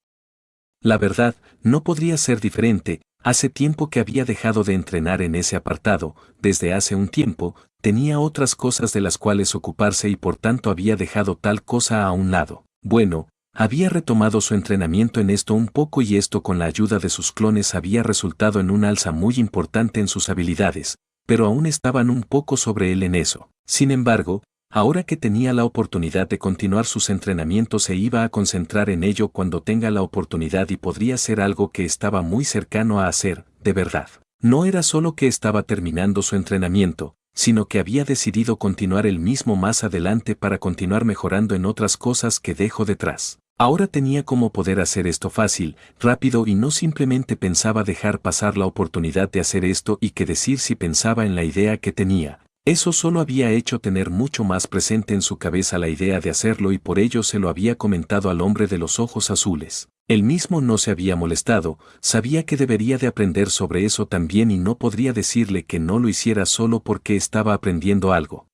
Speaker 1: La verdad, no podría ser diferente. Hace tiempo que había dejado de entrenar en ese apartado, desde hace un tiempo, tenía otras cosas de las cuales ocuparse y por tanto había dejado tal cosa a un lado. Bueno, había retomado su entrenamiento en esto un poco y esto con la ayuda de sus clones había resultado en un alza muy importante en sus habilidades, pero aún estaban un poco sobre él en eso. Sin embargo, ahora que tenía la oportunidad de continuar sus entrenamientos se iba a concentrar en ello cuando tenga la oportunidad y podría ser algo que estaba muy cercano a hacer, de verdad. No era solo que estaba terminando su entrenamiento, sino que había decidido continuar el mismo más adelante para continuar mejorando en otras cosas que dejó detrás. Ahora tenía cómo poder hacer esto fácil, rápido y no simplemente pensaba dejar pasar la oportunidad de hacer esto y que decir si pensaba en la idea que tenía. Eso solo había hecho tener mucho más presente en su cabeza la idea de hacerlo y por ello se lo había comentado al hombre de los ojos azules. Él mismo no se había molestado, sabía que debería de aprender sobre eso también y no podría decirle que no lo hiciera solo porque estaba aprendiendo algo.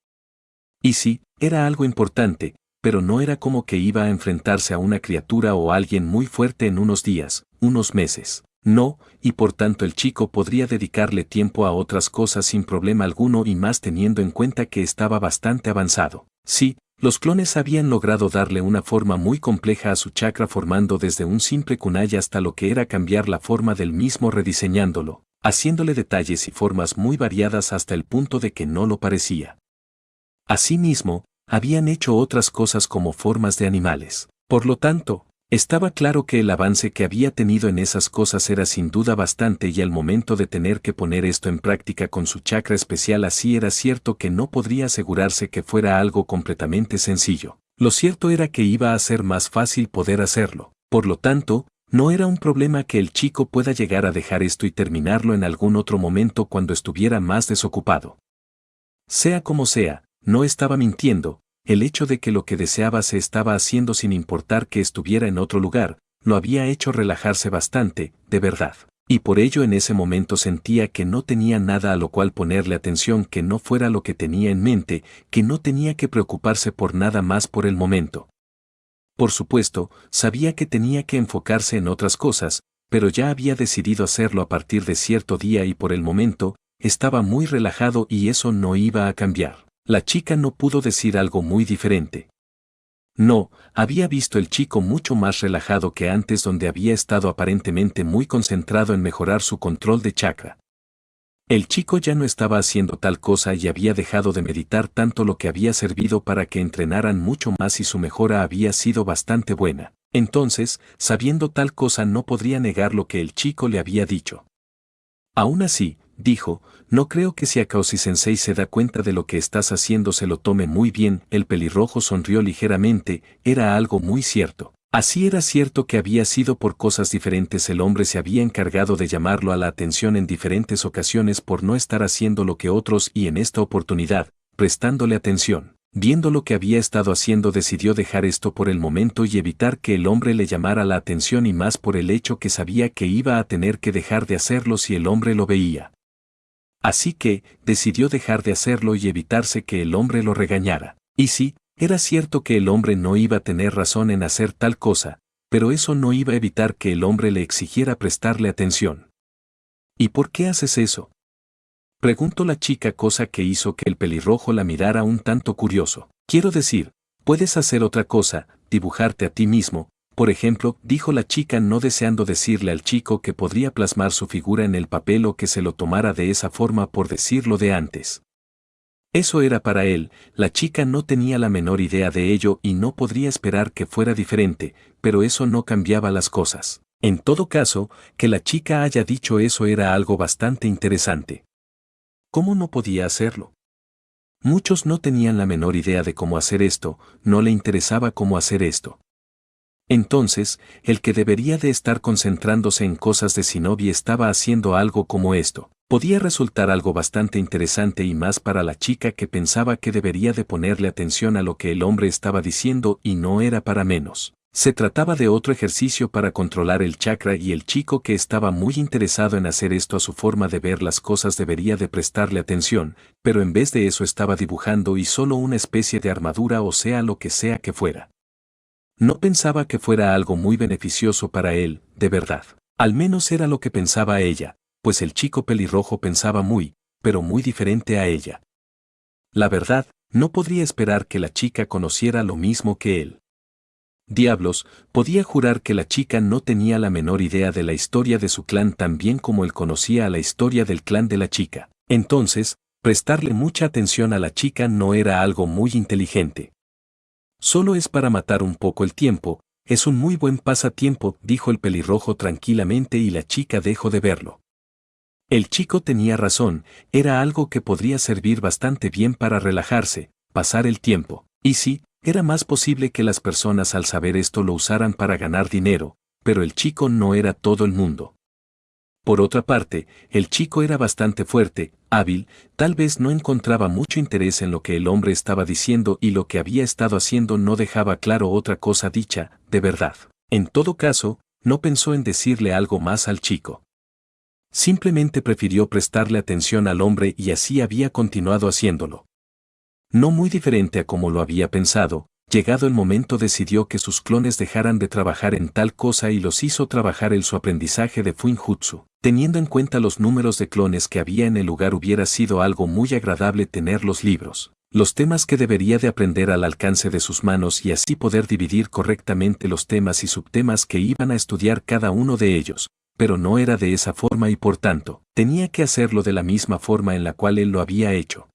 Speaker 1: Y sí, era algo importante, pero no era como que iba a enfrentarse a una criatura o alguien muy fuerte en unos días, unos meses. No, y por tanto el chico podría dedicarle tiempo a otras cosas sin problema alguno y más teniendo en cuenta que estaba bastante avanzado. Sí, los clones habían logrado darle una forma muy compleja a su chakra formando desde un simple kunai hasta lo que era cambiar la forma del mismo rediseñándolo, haciéndole detalles y formas muy variadas hasta el punto de que no lo parecía. Asimismo, habían hecho otras cosas como formas de animales. Por lo tanto, estaba claro que el avance que había tenido en esas cosas era sin duda bastante y al momento de tener que poner esto en práctica con su chakra especial así era cierto que no podría asegurarse que fuera algo completamente sencillo. Lo cierto era que iba a ser más fácil poder hacerlo. Por lo tanto, no era un problema que el chico pueda llegar a dejar esto y terminarlo en algún otro momento cuando estuviera más desocupado. Sea como sea, no estaba mintiendo. El hecho de que lo que deseaba se estaba haciendo sin importar que estuviera en otro lugar, lo había hecho relajarse bastante, de verdad. Y por ello en ese momento sentía que no tenía nada a lo cual ponerle atención que no fuera lo que tenía en mente, que no tenía que preocuparse por nada más por el momento. Por supuesto, sabía que tenía que enfocarse en otras cosas, pero ya había decidido hacerlo a partir de cierto día y por el momento, estaba muy relajado y eso no iba a cambiar. La chica no pudo decir algo muy diferente. No, había visto el chico mucho más relajado que antes donde había estado aparentemente muy concentrado en mejorar su control de chakra. El chico ya no estaba haciendo tal cosa y había dejado de meditar tanto lo que había servido para que entrenaran mucho más y su mejora había sido bastante buena. Entonces, sabiendo tal cosa no podría negar lo que el chico le había dicho. Aún así, dijo, no creo que si Akaoshi-sensei se da cuenta de lo que estás haciendo se lo tome muy bien. El pelirrojo sonrió ligeramente, era algo muy cierto. Así era cierto que había sido por cosas diferentes el hombre se había encargado de llamarlo a la atención en diferentes ocasiones por no estar haciendo lo que otros y en esta oportunidad, prestándole atención. Viendo lo que había estado haciendo decidió dejar esto por el momento y evitar que el hombre le llamara la atención y más por el hecho que sabía que iba a tener que dejar de hacerlo si el hombre lo veía. Así que, decidió dejar de hacerlo y evitarse que el hombre lo regañara. Y sí, era cierto que el hombre no iba a tener razón en hacer tal cosa, pero eso no iba a evitar que el hombre le exigiera prestarle atención. ¿Y por qué haces eso?, preguntó la chica, cosa que hizo que el pelirrojo la mirara un tanto curioso. Quiero decir, puedes hacer otra cosa, dibujarte a ti mismo, por ejemplo, dijo la chica no deseando decirle al chico que podría plasmar su figura en el papel o que se lo tomara de esa forma por decirlo de antes. Eso era para él, la chica no tenía la menor idea de ello y no podría esperar que fuera diferente, pero eso no cambiaba las cosas. En todo caso, que la chica haya dicho eso era algo bastante interesante. ¿Cómo no podía hacerlo? Muchos no tenían la menor idea de cómo hacer esto, no le interesaba cómo hacer esto. Entonces, el que debería de estar concentrándose en cosas de Shinobi estaba haciendo algo como esto. Podía resultar algo bastante interesante y más para la chica que pensaba que debería de ponerle atención a lo que el hombre estaba diciendo y no era para menos. Se trataba de otro ejercicio para controlar el chakra y el chico que estaba muy interesado en hacer esto a su forma de ver las cosas debería de prestarle atención, pero en vez de eso estaba dibujando y solo una especie de armadura o sea lo que sea que fuera. No pensaba que fuera algo muy beneficioso para él, de verdad. Al menos era lo que pensaba ella, pues el chico pelirrojo pensaba muy, pero muy diferente a ella. La verdad, no podría esperar que la chica conociera lo mismo que él. Diablos, podía jurar que la chica no tenía la menor idea de la historia de su clan tan bien como él conocía a la historia del clan de la chica. Entonces, prestarle mucha atención a la chica no era algo muy inteligente. Solo es para matar un poco el tiempo, es un muy buen pasatiempo, dijo el pelirrojo tranquilamente y la chica dejó de verlo. El chico tenía razón, era algo que podría servir bastante bien para relajarse, pasar el tiempo. Y sí, era más posible que las personas al saber esto lo usaran para ganar dinero, pero el chico no era todo el mundo. Por otra parte, el chico era bastante fuerte, hábil, tal vez no encontraba mucho interés en lo que el hombre estaba diciendo y lo que había estado haciendo no dejaba claro otra cosa dicha, de verdad. En todo caso, no pensó en decirle algo más al chico. Simplemente prefirió prestarle atención al hombre y así había continuado haciéndolo. No muy diferente a como lo había pensado, llegado el momento decidió que sus clones dejaran de trabajar en tal cosa y los hizo trabajar en su aprendizaje de Fuinjutsu. Teniendo en cuenta los números de clones que había en el lugar hubiera sido algo muy agradable tener los libros, los temas que debería de aprender al alcance de sus manos y así poder dividir correctamente los temas y subtemas que iban a estudiar cada uno de ellos. Pero no era de esa forma y por tanto, tenía que hacerlo de la misma forma en la cual él lo había hecho.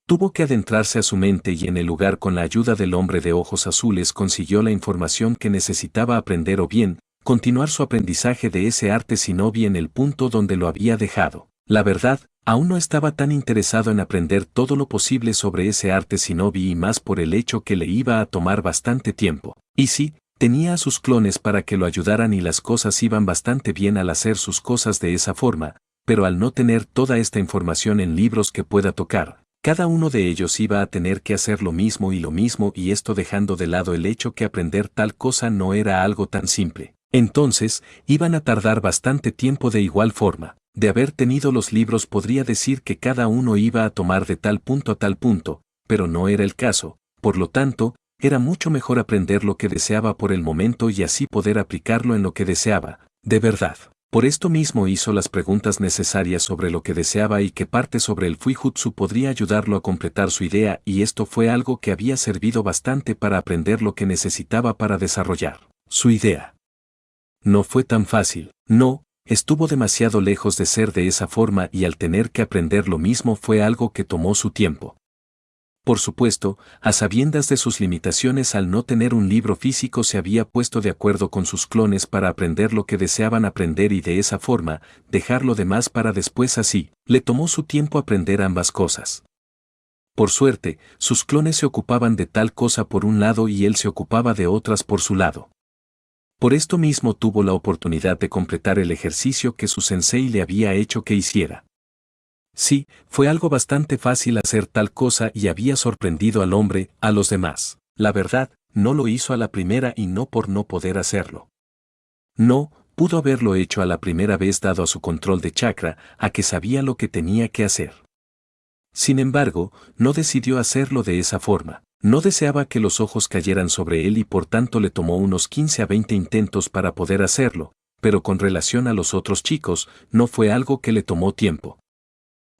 Speaker 1: Tuvo que adentrarse a su mente y en el lugar con la ayuda del hombre de ojos azules consiguió la información que necesitaba aprender o bien, continuar su aprendizaje de ese arte shinobi en el punto donde lo había dejado. La verdad, aún no estaba tan interesado en aprender todo lo posible sobre ese arte shinobi y más por el hecho que le iba a tomar bastante tiempo. Y sí, tenía a sus clones para que lo ayudaran y las cosas iban bastante bien al hacer sus cosas de esa forma, pero al no tener toda esta información en libros que pueda tocar, cada uno de ellos iba a tener que hacer lo mismo y esto dejando de lado el hecho que aprender tal cosa no era algo tan simple. Entonces, iban a tardar bastante tiempo de igual forma. De haber tenido los libros podría decir que cada uno iba a tomar de tal punto a tal punto, pero no era el caso, por lo tanto, era mucho mejor aprender lo que deseaba por el momento y así poder aplicarlo en lo que deseaba, de verdad. Por esto mismo hizo las preguntas necesarias sobre lo que deseaba y qué parte sobre el Fuijutsu podría ayudarlo a completar su idea y esto fue algo que había servido bastante para aprender lo que necesitaba para desarrollar su idea. No fue tan fácil, no, estuvo demasiado lejos de ser de esa forma y al tener que aprender lo mismo fue algo que tomó su tiempo. Por supuesto, a sabiendas de sus limitaciones al no tener un libro físico se había puesto de acuerdo con sus clones para aprender lo que deseaban aprender y de esa forma, dejar lo demás para después así, le tomó su tiempo aprender ambas cosas. Por suerte, sus clones se ocupaban de tal cosa por un lado y él se ocupaba de otras por su lado. Por esto mismo tuvo la oportunidad de completar el ejercicio que su sensei le había hecho que hiciera. Sí, fue algo bastante fácil hacer tal cosa y había sorprendido al hombre, a los demás. La verdad, no lo hizo a la primera y no por no poder hacerlo. No, pudo haberlo hecho a la primera vez dado a su control de chakra, a que sabía lo que tenía que hacer. Sin embargo, no decidió hacerlo de esa forma. No deseaba que los ojos cayeran sobre él y por tanto le tomó unos 15 a 20 intentos para poder hacerlo, pero con relación a los otros chicos, no fue algo que le tomó tiempo.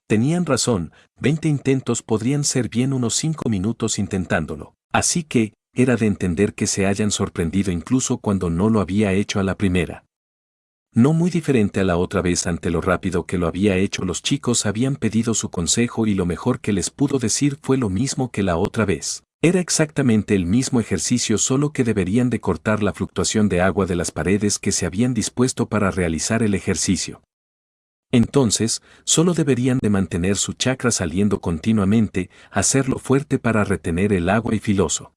Speaker 1: Tenían razón, 20 intentos podrían ser bien unos 5 minutos intentándolo. Así que, era de entender que se hayan sorprendido incluso cuando no lo había hecho a la primera. No muy diferente a la otra vez ante lo rápido que lo había hecho los chicos habían pedido su consejo y lo mejor que les pudo decir fue lo mismo que la otra vez. Era exactamente el mismo ejercicio solo que deberían de cortar la fluctuación de agua de las paredes que se habían dispuesto para realizar el ejercicio. Entonces, solo deberían de mantener su chakra saliendo continuamente, hacerlo fuerte para retener el agua y filoso.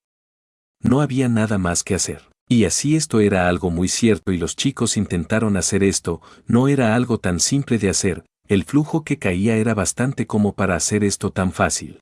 Speaker 1: No había nada más que hacer. Y así esto era algo muy cierto y los chicos intentaron hacer esto, no era algo tan simple de hacer, el flujo que caía era bastante como para hacer esto tan fácil.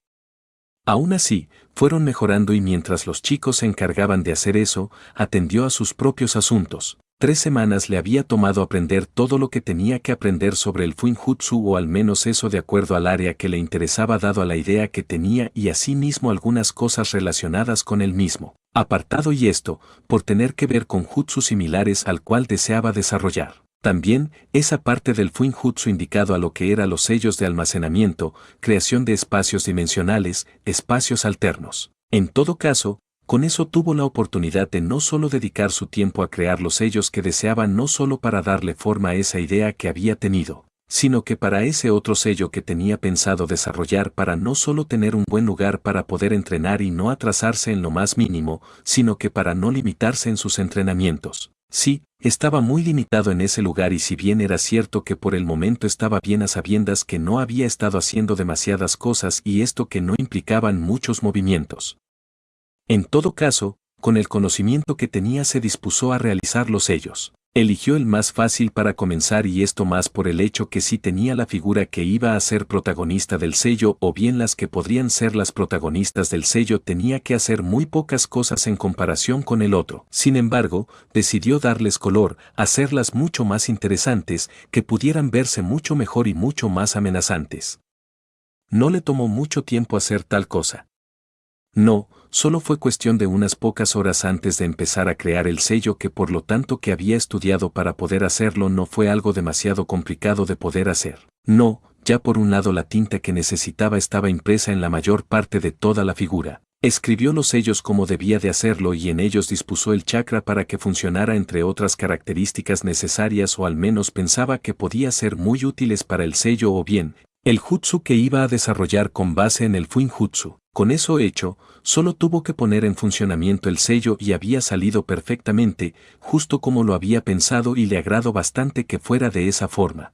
Speaker 1: Aún así, fueron mejorando y mientras los chicos se encargaban de hacer eso, atendió a sus propios asuntos. 3 semanas le había tomado aprender todo lo que tenía que aprender sobre el Fuinjutsu o al menos eso de acuerdo al área que le interesaba dado a la idea que tenía y asimismo algunas cosas relacionadas con él mismo. Apartado y esto, por tener que ver con jutsu similares al cual deseaba desarrollar. También, esa parte del Fuinjutsu indicado a lo que era los sellos de almacenamiento, creación de espacios dimensionales, espacios alternos. En todo caso, con eso tuvo la oportunidad de no solo dedicar su tiempo a crear los sellos que deseaba, no solo para darle forma a esa idea que había tenido, sino que para ese otro sello que tenía pensado desarrollar, para no solo tener un buen lugar para poder entrenar y no atrasarse en lo más mínimo, sino que para no limitarse en sus entrenamientos. Sí, estaba muy limitado en ese lugar, y si bien era cierto que por el momento estaba bien a sabiendas que no había estado haciendo demasiadas cosas y esto que no implicaban muchos movimientos. En todo caso, con el conocimiento que tenía se dispuso a realizar los sellos. Eligió el más fácil para comenzar, y esto más por el hecho que si tenía la figura que iba a ser protagonista del sello o bien las que podrían ser las protagonistas del sello, tenía que hacer muy pocas cosas en comparación con el otro. Sin embargo, decidió darles color, hacerlas mucho más interesantes, que pudieran verse mucho mejor y mucho más amenazantes. No le tomó mucho tiempo hacer tal cosa. No, solo fue cuestión de unas pocas horas antes de empezar a crear el sello, que por lo tanto que había estudiado para poder hacerlo no fue algo demasiado complicado de poder hacer. No, ya por un lado la tinta que necesitaba estaba impresa en la mayor parte de toda la figura. Escribió los sellos como debía de hacerlo y en ellos dispuso el chakra para que funcionara, entre otras características necesarias, o al menos pensaba que podía ser muy útiles para el sello o bien el jutsu que iba a desarrollar con base en el Fuinjutsu. Con eso hecho, solo tuvo que poner en funcionamiento el sello y había salido perfectamente, justo como lo había pensado, y le agradó bastante que fuera de esa forma.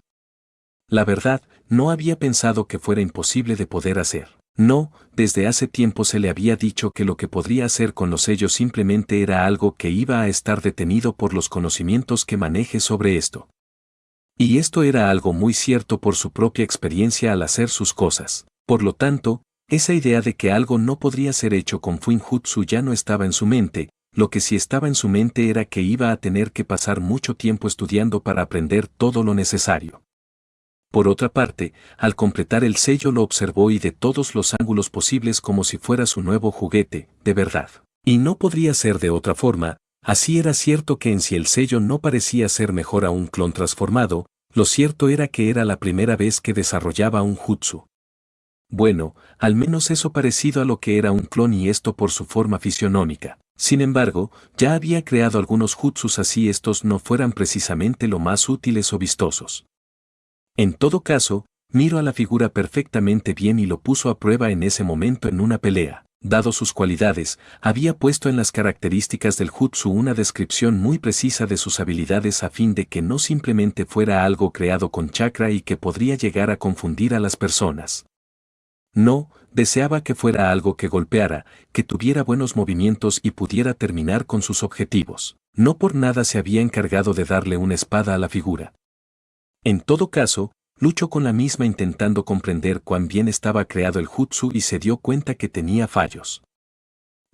Speaker 1: La verdad, no había pensado que fuera imposible de poder hacer. No, desde hace tiempo se le había dicho que lo que podría hacer con los sellos simplemente era algo que iba a estar detenido por los conocimientos que maneje sobre esto. Y esto era algo muy cierto por su propia experiencia al hacer sus cosas. Por lo tanto, esa idea de que algo no podría ser hecho con Fuinjutsu ya no estaba en su mente. Lo que sí estaba en su mente era que iba a tener que pasar mucho tiempo estudiando para aprender todo lo necesario. Por otra parte, al completar el sello lo observó y de todos los ángulos posibles, como si fuera su nuevo juguete, de verdad. Y no podría ser de otra forma. Así era cierto que en sí el sello no parecía ser mejor a un clon transformado, lo cierto era que era la primera vez que desarrollaba un jutsu. Bueno, al menos eso parecido a lo que era un clon, y esto por su forma fisionómica. Sin embargo, ya había creado algunos jutsus, así estos no fueran precisamente lo más útiles o vistosos. En todo caso, miró a la figura perfectamente bien y lo puso a prueba en ese momento en una pelea. Dado sus cualidades, había puesto en las características del jutsu una descripción muy precisa de sus habilidades, a fin de que no simplemente fuera algo creado con chakra y que podría llegar a confundir a las personas. No, deseaba que fuera algo que golpeara, que tuviera buenos movimientos y pudiera terminar con sus objetivos. No por nada se había encargado de darle una espada a la figura. En todo caso, luchó con la misma intentando comprender cuán bien estaba creado el jutsu y se dio cuenta que tenía fallos.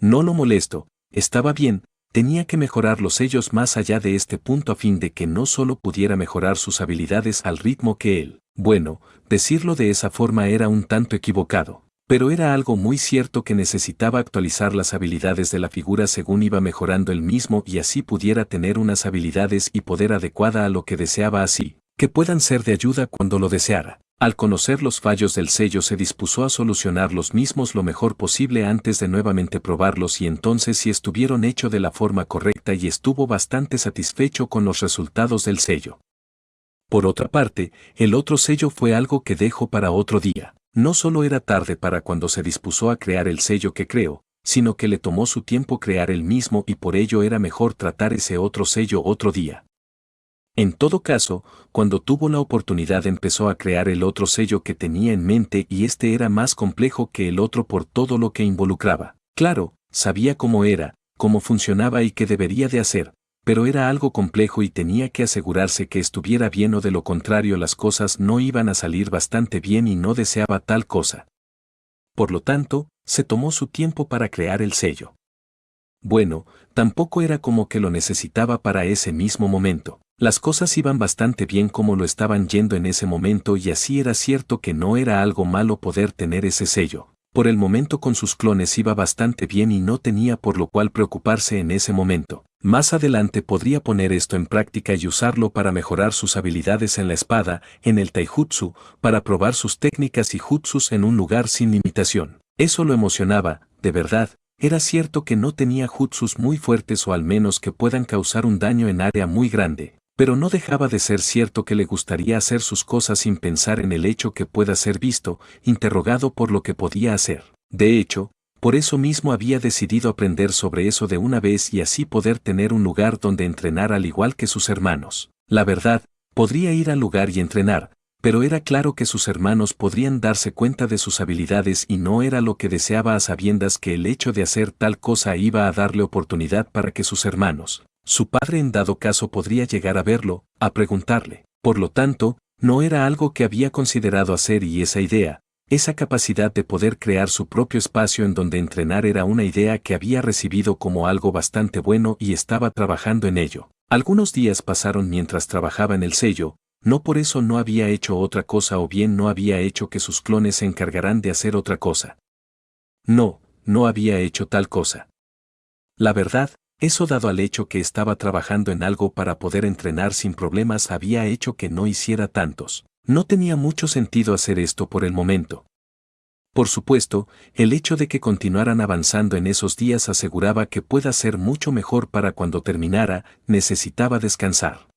Speaker 1: No lo molesto, estaba bien, tenía que mejorar los sellos más allá de este punto a fin de que no solo pudiera mejorar sus habilidades al ritmo que él. Bueno, decirlo de esa forma era un tanto equivocado, pero era algo muy cierto que necesitaba actualizar las habilidades de la figura según iba mejorando él mismo, y así pudiera tener unas habilidades y poder adecuada a lo que deseaba, así que puedan ser de ayuda cuando lo deseara. Al conocer los fallos del sello se dispuso a solucionar los mismos lo mejor posible antes de nuevamente probarlos, y entonces si estuvieron hechos de la forma correcta, y estuvo bastante satisfecho con los resultados del sello. Por otra parte, el otro sello fue algo que dejó para otro día. No solo era tarde para cuando se dispuso a crear el sello que creó, sino que le tomó su tiempo crear el mismo, y por ello era mejor tratar ese otro sello otro día. En todo caso, cuando tuvo la oportunidad empezó a crear el otro sello que tenía en mente, y este era más complejo que el otro por todo lo que involucraba. Claro, sabía cómo era, cómo funcionaba y qué debería de hacer, pero era algo complejo y tenía que asegurarse que estuviera bien, o de lo contrario las cosas no iban a salir bastante bien, y no deseaba tal cosa. Por lo tanto, se tomó su tiempo para crear el sello. Bueno, tampoco era como que lo necesitaba para ese mismo momento. Las cosas iban bastante bien como lo estaban yendo en ese momento, y así era cierto que no era algo malo poder tener ese sello. Por el momento con sus clones iba bastante bien y no tenía por lo cual preocuparse en ese momento. Más adelante podría poner esto en práctica y usarlo para mejorar sus habilidades en la espada, en el taijutsu, para probar sus técnicas y jutsus en un lugar sin limitación. Eso lo emocionaba, de verdad. Era cierto que no tenía jutsus muy fuertes o al menos que puedan causar un daño en área muy grande, pero no dejaba de ser cierto que le gustaría hacer sus cosas sin pensar en el hecho que pueda ser visto, interrogado por lo que podía hacer. De hecho, por eso mismo había decidido aprender sobre eso de una vez y así poder tener un lugar donde entrenar al igual que sus hermanos. La verdad, podría ir al lugar y entrenar, pero era claro que sus hermanos podrían darse cuenta de sus habilidades y no era lo que deseaba a sabiendas que el hecho de hacer tal cosa iba a darle oportunidad para que sus hermanos, su padre en dado caso podría llegar a verlo, a preguntarle. Por lo tanto, no era algo que había considerado hacer y esa idea, esa capacidad de poder crear su propio espacio en donde entrenar era una idea que había recibido como algo bastante bueno y estaba trabajando en ello. Algunos días pasaron mientras trabajaba en el sello. No por eso no había hecho otra cosa o bien no había hecho que sus clones se encargarán de hacer otra cosa. No, no había hecho tal cosa. La verdad, eso dado al hecho que estaba trabajando en algo para poder entrenar sin problemas había hecho que no hiciera tantos. No tenía mucho sentido hacer esto por el momento. Por supuesto, el hecho de que continuaran avanzando en esos días aseguraba que pueda ser mucho mejor para cuando terminara, necesitaba descansar.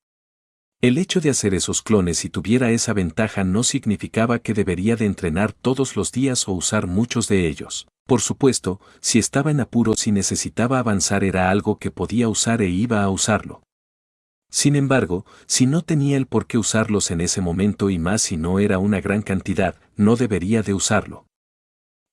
Speaker 1: El hecho de hacer esos clones si tuviera esa ventaja no significaba que debería de entrenar todos los días o usar muchos de ellos. Por supuesto, si estaba en apuros y necesitaba avanzar era algo que podía usar e iba a usarlo. Sin embargo, si no tenía el por qué usarlos en ese momento y más si no era una gran cantidad, no debería de usarlo.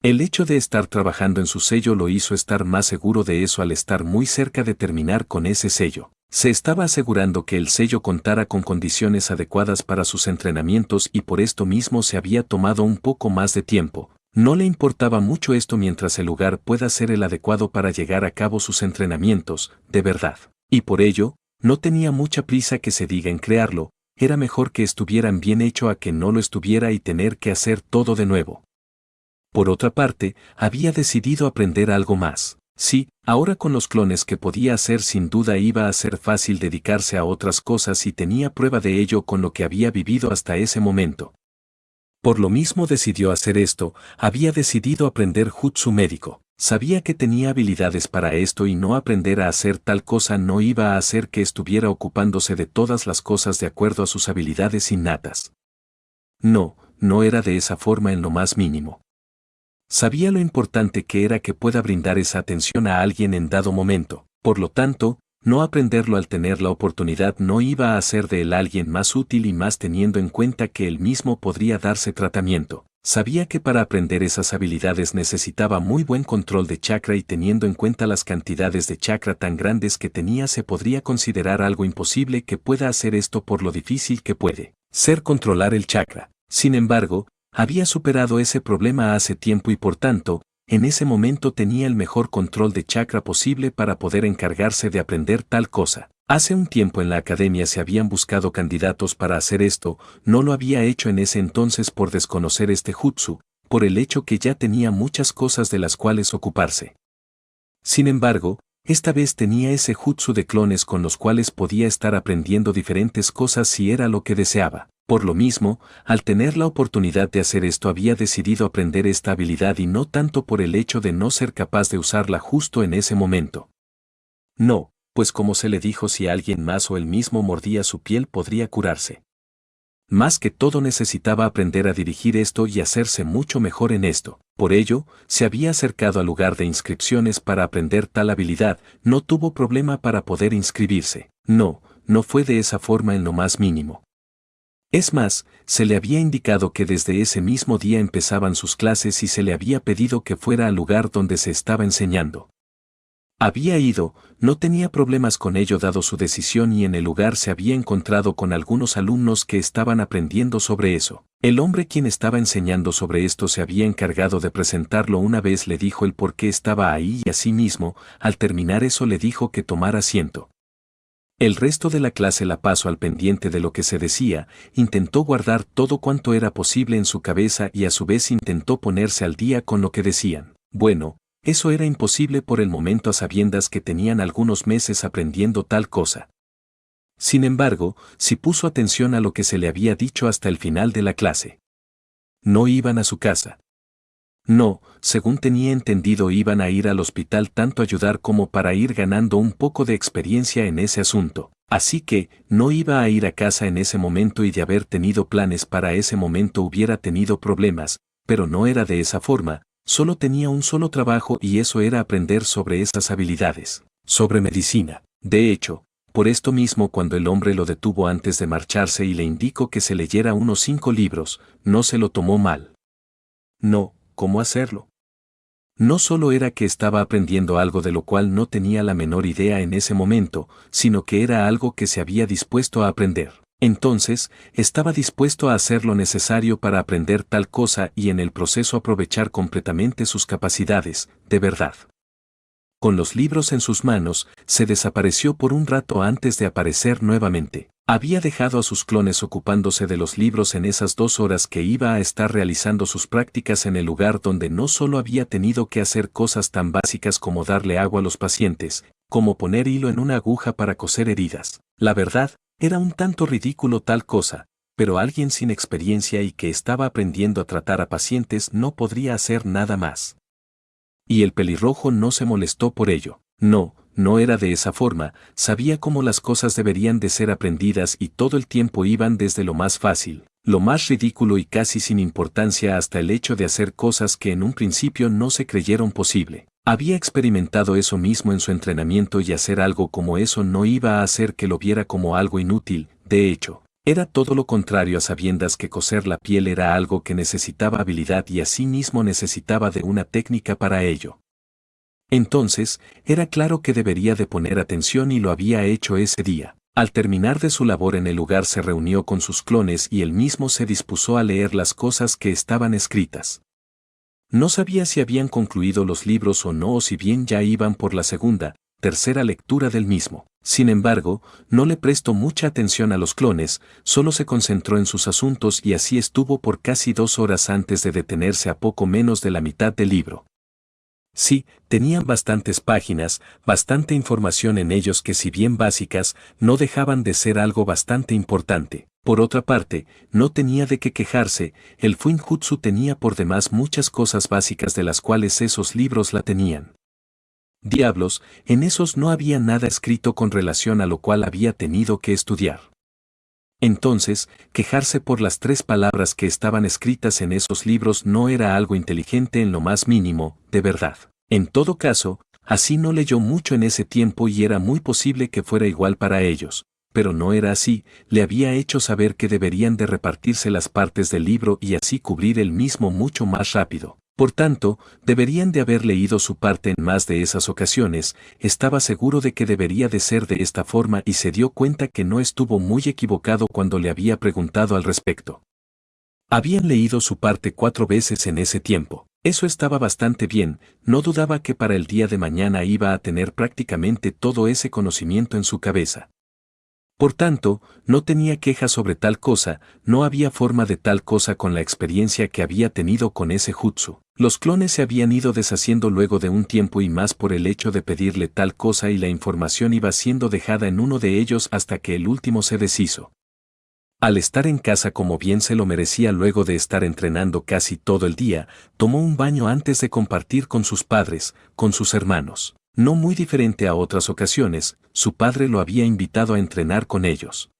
Speaker 1: El hecho de estar trabajando en su sello lo hizo estar más seguro de eso al estar muy cerca de terminar con ese sello. Se estaba asegurando que el sello contara con condiciones adecuadas para sus entrenamientos y por esto mismo se había tomado un poco más de tiempo. No le importaba mucho esto mientras el lugar pueda ser el adecuado para llegar a cabo sus entrenamientos, de verdad. Y por ello, no tenía mucha prisa que se diga en crearlo, era mejor que estuvieran bien hecho a que no lo estuviera y tener que hacer todo de nuevo. Por otra parte, había decidido aprender algo más. Sí, ahora con los clones que podía hacer sin duda iba a ser fácil dedicarse a otras cosas y tenía prueba de ello con lo que había vivido hasta ese momento. Por lo mismo decidió hacer esto, había decidido aprender jutsu médico. Sabía que tenía habilidades para esto y no aprender a hacer tal cosa no iba a hacer que estuviera ocupándose de todas las cosas de acuerdo a sus habilidades innatas. No, no era de esa forma en lo más mínimo. Sabía lo importante que era que pueda brindar esa atención a alguien en dado momento, por lo tanto, no aprenderlo al tener la oportunidad no iba a hacer de él alguien más útil y más teniendo en cuenta que él mismo podría darse tratamiento. Sabía que para aprender esas habilidades necesitaba muy buen control de chakra y teniendo en cuenta las cantidades de chakra tan grandes que tenía se podría considerar algo imposible que pueda hacer esto por lo difícil que puede ser controlar el chakra. Sin embargo, había superado ese problema hace tiempo y por tanto, en ese momento tenía el mejor control de chakra posible para poder encargarse de aprender tal cosa. Hace un tiempo en la academia se habían buscado candidatos para hacer esto, no lo había hecho en ese entonces por desconocer este jutsu, por el hecho que ya tenía muchas cosas de las cuales ocuparse. Sin embargo, esta vez tenía ese jutsu de clones con los cuales podía estar aprendiendo diferentes cosas si era lo que deseaba. Por lo mismo, al tener la oportunidad de hacer esto había decidido aprender esta habilidad y no tanto por el hecho de no ser capaz de usarla justo en ese momento. No, pues como se le dijo si alguien más o él mismo mordía su piel podría curarse. Más que todo necesitaba aprender a dirigir esto y hacerse mucho mejor en esto. Por ello, se había acercado al lugar de inscripciones para aprender tal habilidad, no tuvo problema para poder inscribirse. No, no fue de esa forma en lo más mínimo. Es más, se le había indicado que desde ese mismo día empezaban sus clases y se le había pedido que fuera al lugar donde se estaba enseñando. Había ido, no tenía problemas con ello dado su decisión y en el lugar se había encontrado con algunos alumnos que estaban aprendiendo sobre eso. El hombre quien estaba enseñando sobre esto se había encargado de presentarlo una vez le dijo el por qué estaba ahí y asimismo, al terminar eso le dijo que tomara asiento. El resto de la clase la pasó al pendiente de lo que se decía, intentó guardar todo cuanto era posible en su cabeza y a su vez intentó ponerse al día con lo que decían. Bueno, Eso era imposible por el momento a sabiendas que tenían algunos meses aprendiendo tal cosa. Sin embargo, sí puso atención a lo que se le había dicho hasta el final de la clase. No iban a su casa. No, según tenía entendido, iban a ir al hospital tanto a ayudar como para ir ganando un poco de experiencia en ese asunto. Así que, no iba a ir a casa en ese momento y de haber tenido planes para ese momento hubiera tenido problemas, pero no era de esa forma, solo tenía un solo trabajo y eso era aprender sobre esas habilidades, sobre medicina. De hecho, por esto mismo cuando el hombre lo detuvo antes de marcharse y le indicó que se leyera unos 5 libros, no se lo tomó mal. No, ¿cómo hacerlo? No solo era que estaba aprendiendo algo de lo cual no tenía la menor idea en ese momento, sino que era algo que se había dispuesto a aprender. Entonces, estaba dispuesto a hacer lo necesario para aprender tal cosa y en el proceso aprovechar completamente sus capacidades, de verdad. Con los libros en sus manos, se desapareció por un rato antes de aparecer nuevamente. Había dejado a sus clones ocupándose de los libros en esas 2 horas que iba a estar realizando sus prácticas en el lugar donde no solo había tenido que hacer cosas tan básicas como darle agua a los pacientes, como poner hilo en una aguja para coser heridas. La verdad, era un tanto ridículo tal cosa, pero alguien sin experiencia y que estaba aprendiendo a tratar a pacientes no podría hacer nada más. Y el pelirrojo no se molestó por ello. No, no era de esa forma, sabía cómo las cosas deberían de ser aprendidas y todo el tiempo iban desde lo más fácil, lo más ridículo y casi sin importancia hasta el hecho de hacer cosas que en un principio no se creyeron posible. Había experimentado eso mismo en su entrenamiento y hacer algo como eso no iba a hacer que lo viera como algo inútil, de hecho. Era todo lo contrario a sabiendas que coser la piel era algo que necesitaba habilidad y asimismo necesitaba de una técnica para ello. Entonces, era claro que debería de poner atención y lo había hecho ese día. Al terminar de su labor en el lugar se reunió con sus clones y él mismo se dispuso a leer las cosas que estaban escritas. No sabía si habían concluido los libros o no o si bien ya iban por la segunda, tercera lectura del mismo. Sin embargo, no le prestó mucha atención a los clones, solo se concentró en sus asuntos y así estuvo por casi 2 horas antes de detenerse a poco menos de la mitad del libro. Sí, tenían bastantes páginas, bastante información en ellos que si bien básicas, no dejaban de ser algo bastante importante. Por otra parte, no tenía de qué quejarse, el Fuinjutsu tenía por demás muchas cosas básicas de las cuales esos libros la tenían. Diablos, en esos no había nada escrito con relación a lo cual había tenido que estudiar. Entonces, quejarse por las 3 palabras que estaban escritas en esos libros no era algo inteligente en lo más mínimo, de verdad. En todo caso, así no leyó mucho en ese tiempo y era muy posible que fuera igual para ellos, pero no era así, le había hecho saber que deberían de repartirse las partes del libro y así cubrir el mismo mucho más rápido. Por tanto, deberían de haber leído su parte en más de esas ocasiones, estaba seguro de que debería de ser de esta forma y se dio cuenta que no estuvo muy equivocado cuando le había preguntado al respecto. Habían leído su parte 4 veces en ese tiempo. Eso estaba bastante bien, no dudaba que para el día de mañana iba a tener prácticamente todo ese conocimiento en su cabeza. Por tanto, no tenía quejas sobre tal cosa, no había forma de tal cosa con la experiencia que había tenido con ese jutsu. Los clones se habían ido deshaciendo luego de un tiempo y más por el hecho de pedirle tal cosa y la información iba siendo dejada en uno de ellos hasta que el último se deshizo. Al estar en casa como bien se lo merecía luego de estar entrenando casi todo el día, tomó un baño antes de compartir con sus padres, con sus hermanos. No muy diferente a otras ocasiones, su padre lo había invitado a entrenar con ellos.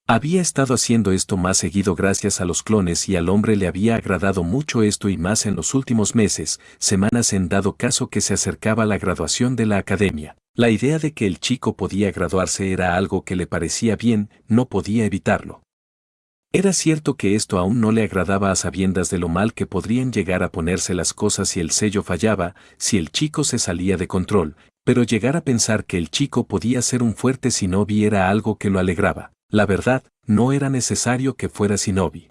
Speaker 1: Había estado haciendo esto más seguido gracias a los clones y al hombre le había agradado mucho esto y más en los últimos meses, semanas en dado caso que se acercaba la graduación de la academia. La idea de que el chico podía graduarse era algo que le parecía bien, no podía evitarlo. Era cierto que esto aún no le agradaba a sabiendas de lo mal que podrían llegar a ponerse las cosas si el sello fallaba, si el chico se salía de control, pero llegar a pensar que el chico podía ser un fuerte shinobi era algo que lo alegraba. La verdad, no era necesario que fuera shinobi.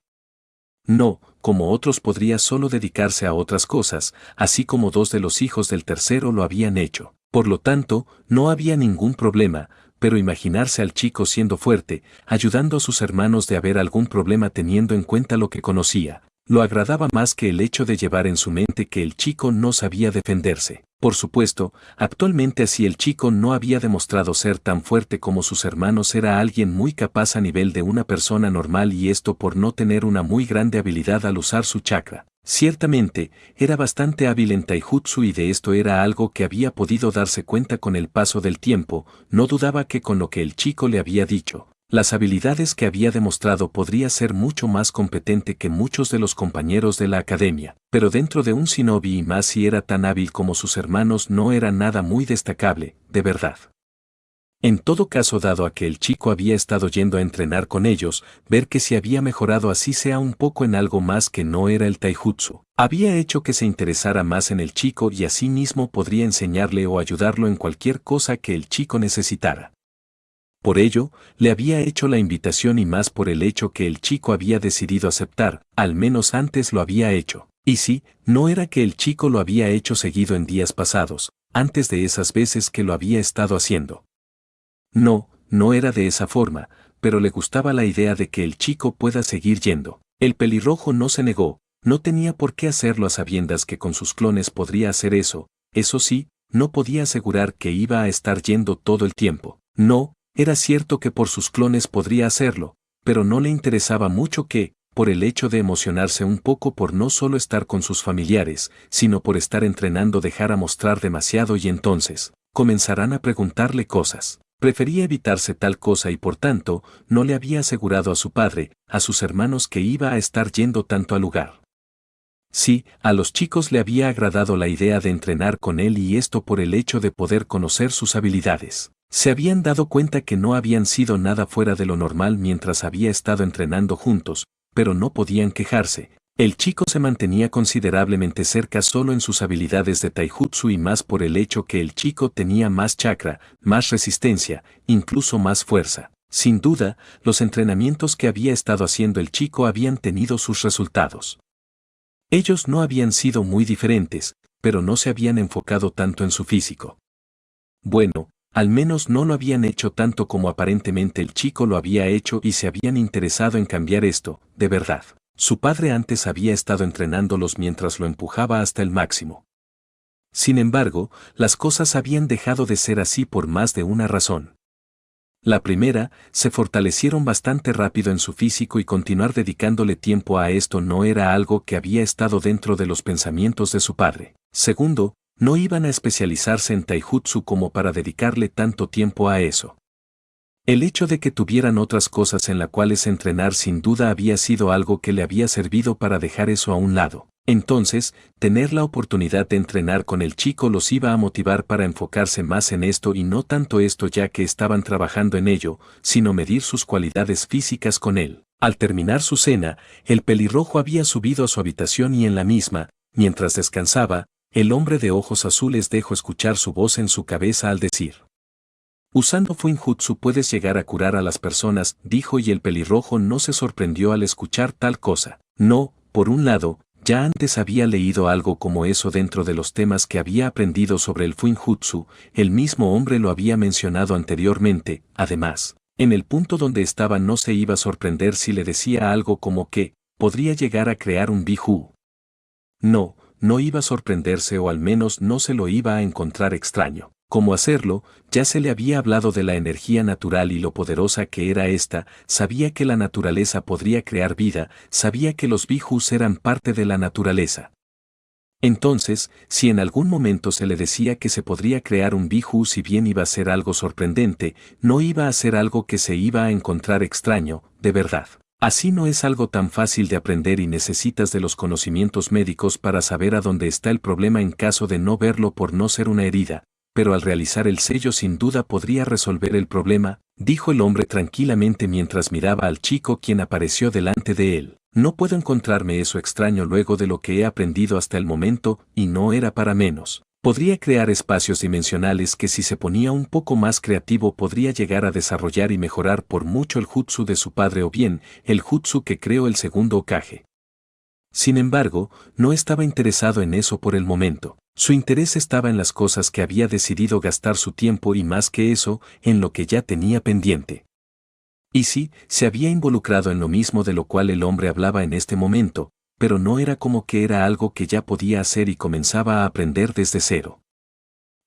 Speaker 1: No, como otros podría solo dedicarse a otras cosas, así como 2 de los hijos del tercero lo habían hecho. Por lo tanto, no había ningún problema, pero imaginarse al chico siendo fuerte, ayudando a sus hermanos de haber algún problema teniendo en cuenta lo que conocía, lo agradaba más que el hecho de llevar en su mente que el chico no sabía defenderse. Por supuesto, actualmente así el chico no había demostrado ser tan fuerte como sus hermanos, era alguien muy capaz a nivel de una persona normal y esto por no tener una muy grande habilidad al usar su chakra. Ciertamente, era bastante hábil en taijutsu y de esto era algo que había podido darse cuenta con el paso del tiempo, no dudaba que con lo que el chico le había dicho, las habilidades que había demostrado podría ser mucho más competente que muchos de los compañeros de la academia, pero dentro de un shinobi y más si era tan hábil como sus hermanos no era nada muy destacable, de verdad. En todo caso, dado a que el chico había estado yendo a entrenar con ellos, ver que si había mejorado así sea un poco en algo más que no era el taijutsu, había hecho que se interesara más en el chico y así mismo podría enseñarle o ayudarlo en cualquier cosa que el chico necesitara. Por ello, le había hecho la invitación y más por el hecho que el chico había decidido aceptar, al menos antes lo había hecho. Y sí, no era que el chico lo había hecho seguido en días pasados, antes de esas veces que lo había estado haciendo. No, no era de esa forma, pero le gustaba la idea de que el chico pueda seguir yendo. El pelirrojo no se negó, no tenía por qué hacerlo a sabiendas que con sus clones podría hacer eso sí, no podía asegurar que iba a estar yendo todo el tiempo. No, era cierto que por sus clones podría hacerlo, pero no le interesaba mucho que, por el hecho de emocionarse un poco por no solo estar con sus familiares, sino por estar entrenando dejara mostrar demasiado y entonces, comenzarán a preguntarle cosas. Prefería evitarse tal cosa y por tanto, no le había asegurado a su padre, a sus hermanos que iba a estar yendo tanto al lugar. Sí, a los chicos le había agradado la idea de entrenar con él y esto por el hecho de poder conocer sus habilidades. Se habían dado cuenta que no habían sido nada fuera de lo normal mientras había estado entrenando juntos, pero no podían quejarse. El chico se mantenía considerablemente cerca solo en sus habilidades de taijutsu y más por el hecho que el chico tenía más chakra, más resistencia, incluso más fuerza. Sin duda, los entrenamientos que había estado haciendo el chico habían tenido sus resultados. Ellos no habían sido muy diferentes, pero no se habían enfocado tanto en su físico. Bueno, al menos no lo habían hecho tanto como aparentemente el chico lo había hecho y se habían interesado en cambiar esto, de verdad. Su padre antes había estado entrenándolos mientras lo empujaba hasta el máximo. Sin embargo, las cosas habían dejado de ser así por más de una razón. La primera, se fortalecieron bastante rápido en su físico y continuar dedicándole tiempo a esto no era algo que había estado dentro de los pensamientos de su padre. Segundo, no iban a especializarse en taijutsu como para dedicarle tanto tiempo a eso. El hecho de que tuvieran otras cosas en las cuales entrenar sin duda había sido algo que le había servido para dejar eso a un lado. Entonces, tener la oportunidad de entrenar con el chico los iba a motivar para enfocarse más en esto y no tanto esto ya que estaban trabajando en ello, sino medir sus cualidades físicas con él. Al terminar su cena, el pelirrojo había subido a su habitación y en la misma, mientras descansaba, el hombre de ojos azules dejó escuchar su voz en su cabeza al decir: usando Fuinjutsu puedes llegar a curar a las personas, dijo y el pelirrojo no se sorprendió al escuchar tal cosa. No, por un lado, ya antes había leído algo como eso dentro de los temas que había aprendido sobre el Fuinjutsu, el mismo hombre lo había mencionado anteriormente, además, en el punto donde estaba no se iba a sorprender si le decía algo como que, podría llegar a crear un Biju. No, no iba a sorprenderse o al menos no se lo iba a encontrar extraño. Cómo hacerlo, ya se le había hablado de la energía natural y lo poderosa que era esta, sabía que la naturaleza podría crear vida, sabía que los bijus eran parte de la naturaleza. Entonces, si en algún momento se le decía que se podría crear un biju si bien iba a ser algo sorprendente, no iba a ser algo que se iba a encontrar extraño, de verdad. Así no es algo tan fácil de aprender y necesitas de los conocimientos médicos para saber a dónde está el problema en caso de no verlo por no ser una herida. Pero al realizar el sello sin duda podría resolver el problema, dijo el hombre tranquilamente mientras miraba al chico quien apareció delante de él. No puedo encontrarme eso extraño luego de lo que he aprendido hasta el momento, y no era para menos. Podría crear espacios dimensionales que si se ponía un poco más creativo podría llegar a desarrollar y mejorar por mucho el jutsu de su padre o bien, el jutsu que creó el segundo Hokage. Sin embargo, no estaba interesado en eso por el momento. Su interés estaba en las cosas que había decidido gastar su tiempo y más que eso, en lo que ya tenía pendiente. Y sí, se había involucrado en lo mismo de lo cual el hombre hablaba en este momento, pero no era como que era algo que ya podía hacer y comenzaba a aprender desde cero.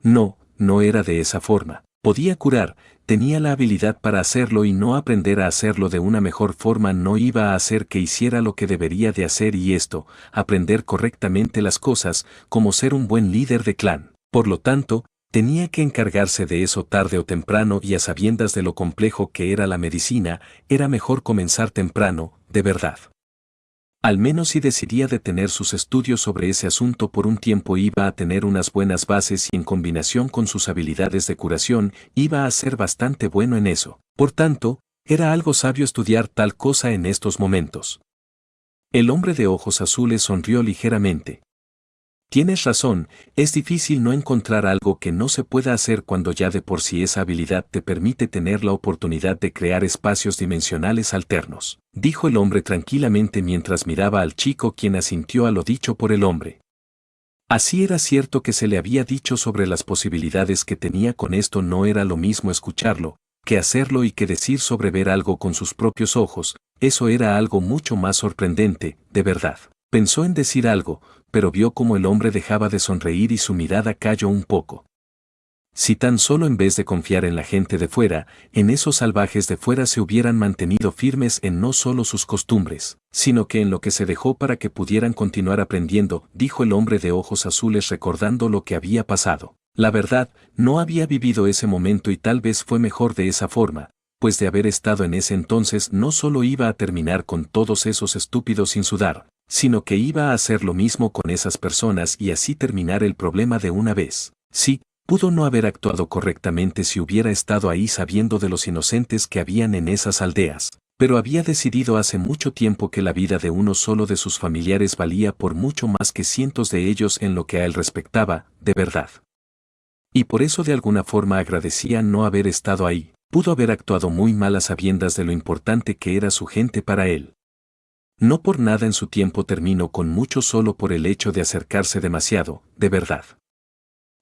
Speaker 1: No, no era de esa forma. Podía curar, tenía la habilidad para hacerlo y no aprender a hacerlo de una mejor forma no iba a hacer que hiciera lo que debería de hacer y esto, aprender correctamente las cosas, como ser un buen líder de clan. Por lo tanto, tenía que encargarse de eso tarde o temprano y a sabiendas de lo complejo que era la medicina, era mejor comenzar temprano, de verdad. Al menos si decidía detener sus estudios sobre ese asunto por un tiempo iba a tener unas buenas bases y en combinación con sus habilidades de curación iba a ser bastante bueno en eso. Por tanto, era algo sabio estudiar tal cosa en estos momentos. El hombre de ojos azules sonrió ligeramente. Tienes razón, es difícil no encontrar algo que no se pueda hacer cuando ya de por sí esa habilidad te permite tener la oportunidad de crear espacios dimensionales alternos, dijo el hombre tranquilamente mientras miraba al chico quien asintió a lo dicho por el hombre. Así era cierto que se le había dicho sobre las posibilidades que tenía con esto no era lo mismo escucharlo, que hacerlo y que decir sobre ver algo con sus propios ojos, eso era algo mucho más sorprendente, de verdad. Pensó en decir algo, pero vio como el hombre dejaba de sonreír y su mirada cayó un poco. Si tan solo en vez de confiar en la gente de fuera, en esos salvajes de fuera se hubieran mantenido firmes en no solo sus costumbres, sino que en lo que se dejó para que pudieran continuar aprendiendo, dijo el hombre de ojos azules recordando lo que había pasado. La verdad, no había vivido ese momento y tal vez fue mejor de esa forma, pues de haber estado en ese entonces no solo iba a terminar con todos esos estúpidos sin sudar, sino que iba a hacer lo mismo con esas personas y así terminar el problema de una vez. Sí, pudo no haber actuado correctamente si hubiera estado ahí sabiendo de los inocentes que habían en esas aldeas, pero había decidido hace mucho tiempo que la vida de uno solo de sus familiares valía por mucho más que cientos de ellos en lo que a él respectaba, de verdad. Y por eso de alguna forma agradecía no haber estado ahí, pudo haber actuado muy mal a sabiendas de lo importante que era su gente para él. No por nada en su tiempo terminó con mucho solo por el hecho de acercarse demasiado, de verdad.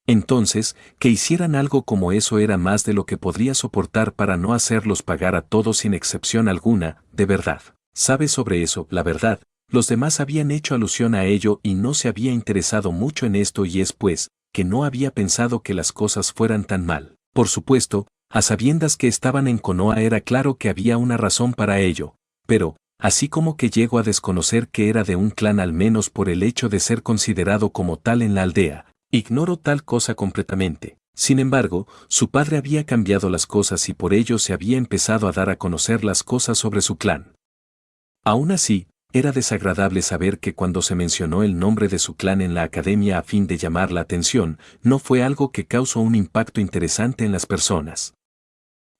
Speaker 1: Entonces, que hicieran algo como eso era más de lo que podría soportar para no hacerlos pagar a todos sin excepción alguna, de verdad. ¿Sabes sobre eso? La verdad, los demás habían hecho alusión a ello y no se había interesado mucho en esto y es pues, que no había pensado que las cosas fueran tan mal. Por supuesto, a sabiendas que estaban en Konoha era claro que había una razón para ello, pero, así como que llegó a desconocer que era de un clan al menos por el hecho de ser considerado como tal en la aldea, ignoró tal cosa completamente. Sin embargo, su padre había cambiado las cosas y por ello se había empezado a dar a conocer las cosas sobre su clan. Aún así, era desagradable saber que cuando se mencionó el nombre de su clan en la academia a fin de llamar la atención, no fue algo que causó un impacto interesante en las personas.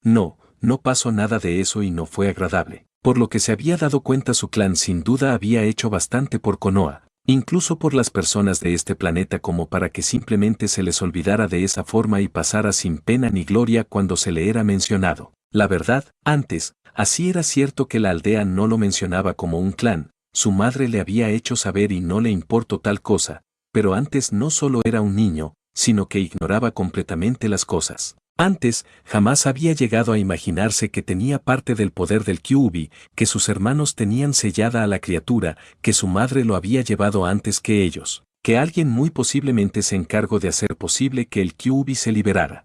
Speaker 1: No pasó nada de eso y no fue agradable. Por lo que se había dado cuenta su clan sin duda había hecho bastante por Konoha, incluso por las personas de este planeta como para que simplemente se les olvidara de esa forma y pasara sin pena ni gloria cuando se le era mencionado. La verdad, antes, así era cierto que la aldea no lo mencionaba como un clan, su madre le había hecho saber y no le importó tal cosa, pero antes no solo era un niño, sino que ignoraba completamente las cosas. Antes, jamás había llegado a imaginarse que tenía parte del poder del Kyuubi, que sus hermanos tenían sellada a la criatura, que su madre lo había llevado antes que ellos, que alguien muy posiblemente se encargó de hacer posible que el Kyuubi se liberara.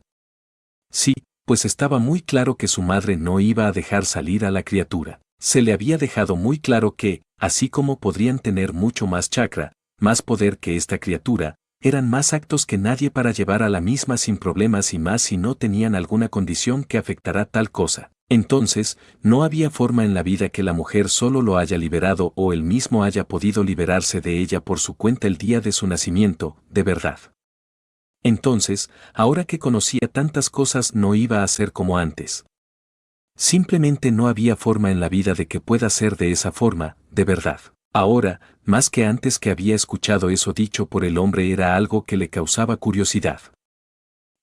Speaker 1: Sí, pues estaba muy claro que su madre no iba a dejar salir a la criatura. Se le había dejado muy claro que, así como podrían tener mucho más chakra, más poder que esta criatura, eran más actos que nadie para llevar a la misma sin problemas y más si no tenían alguna condición que afectará tal cosa. Entonces, no había forma en la vida que la mujer solo lo haya liberado o él mismo haya podido liberarse de ella por su cuenta el día de su nacimiento, de verdad. Entonces, ahora que conocía tantas cosas no iba a ser como antes. Simplemente no había forma en la vida de que pueda ser de esa forma, de verdad. Ahora, más que antes que había escuchado eso dicho por el hombre era algo que le causaba curiosidad.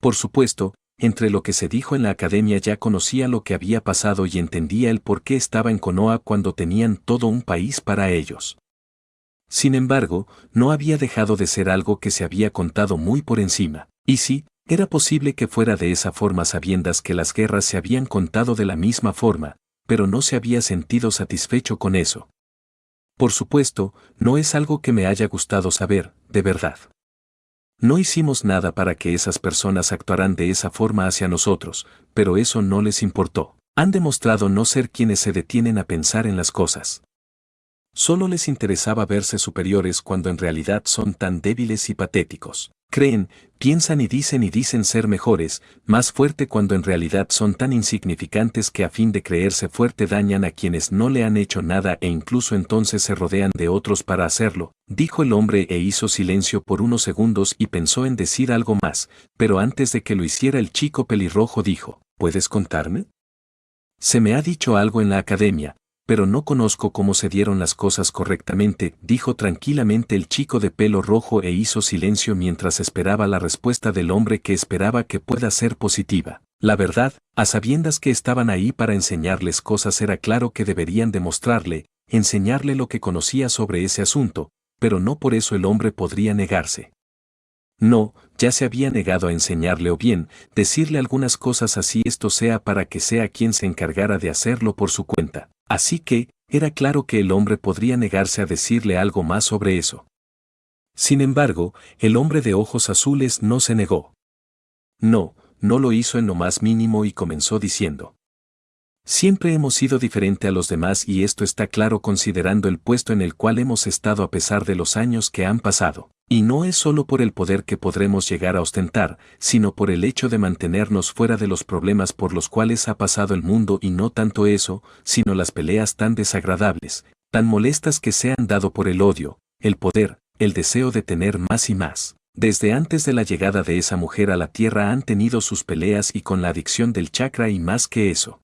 Speaker 1: Por supuesto, entre lo que se dijo en la academia ya conocía lo que había pasado y entendía el por qué estaba en Konoha cuando tenían todo un país para ellos. Sin embargo, no había dejado de ser algo que se había contado muy por encima. Y sí, era posible que fuera de esa forma sabiendas que las guerras se habían contado de la misma forma, pero no se había sentido satisfecho con eso. Por supuesto, no es algo que me haya gustado saber, de verdad. No hicimos nada para que esas personas actuaran de esa forma hacia nosotros, pero eso no les importó. Han demostrado no ser quienes se detienen a pensar en las cosas. Solo les interesaba verse superiores cuando en realidad son tan débiles y patéticos. Creen, piensan y dicen ser mejores, más fuerte cuando en realidad son tan insignificantes que a fin de creerse fuerte dañan a quienes no le han hecho nada e incluso entonces se rodean de otros para hacerlo, dijo el hombre e hizo silencio por unos segundos y pensó en decir algo más, pero antes de que lo hiciera el chico pelirrojo dijo, ¿puedes contarme? Se me ha dicho algo en la academia, pero no conozco cómo se dieron las cosas correctamente, dijo tranquilamente el chico de pelo rojo e hizo silencio mientras esperaba la respuesta del hombre que esperaba que pueda ser positiva. La verdad, a sabiendas que estaban ahí para enseñarles cosas era claro que deberían demostrarle, enseñarle lo que conocía sobre ese asunto, pero no por eso el hombre podría negarse. No, ya se había negado a enseñarle o bien, decirle algunas cosas así esto sea para que sea quien se encargara de hacerlo por su cuenta. Así que, era claro que el hombre podría negarse a decirle algo más sobre eso. Sin embargo, el hombre de ojos azules no se negó. No, no lo hizo en lo más mínimo y comenzó diciendo. Siempre hemos sido diferente a los demás y esto está claro considerando el puesto en el cual hemos estado a pesar de los años que han pasado. Y no es solo por el poder que podremos llegar a ostentar, sino por el hecho de mantenernos fuera de los problemas por los cuales ha pasado el mundo y no tanto eso, sino las peleas tan desagradables, tan molestas que se han dado por el odio, el poder, el deseo de tener más y más. Desde antes de la llegada de esa mujer a la tierra han tenido sus peleas y con la adicción del chakra y más que eso.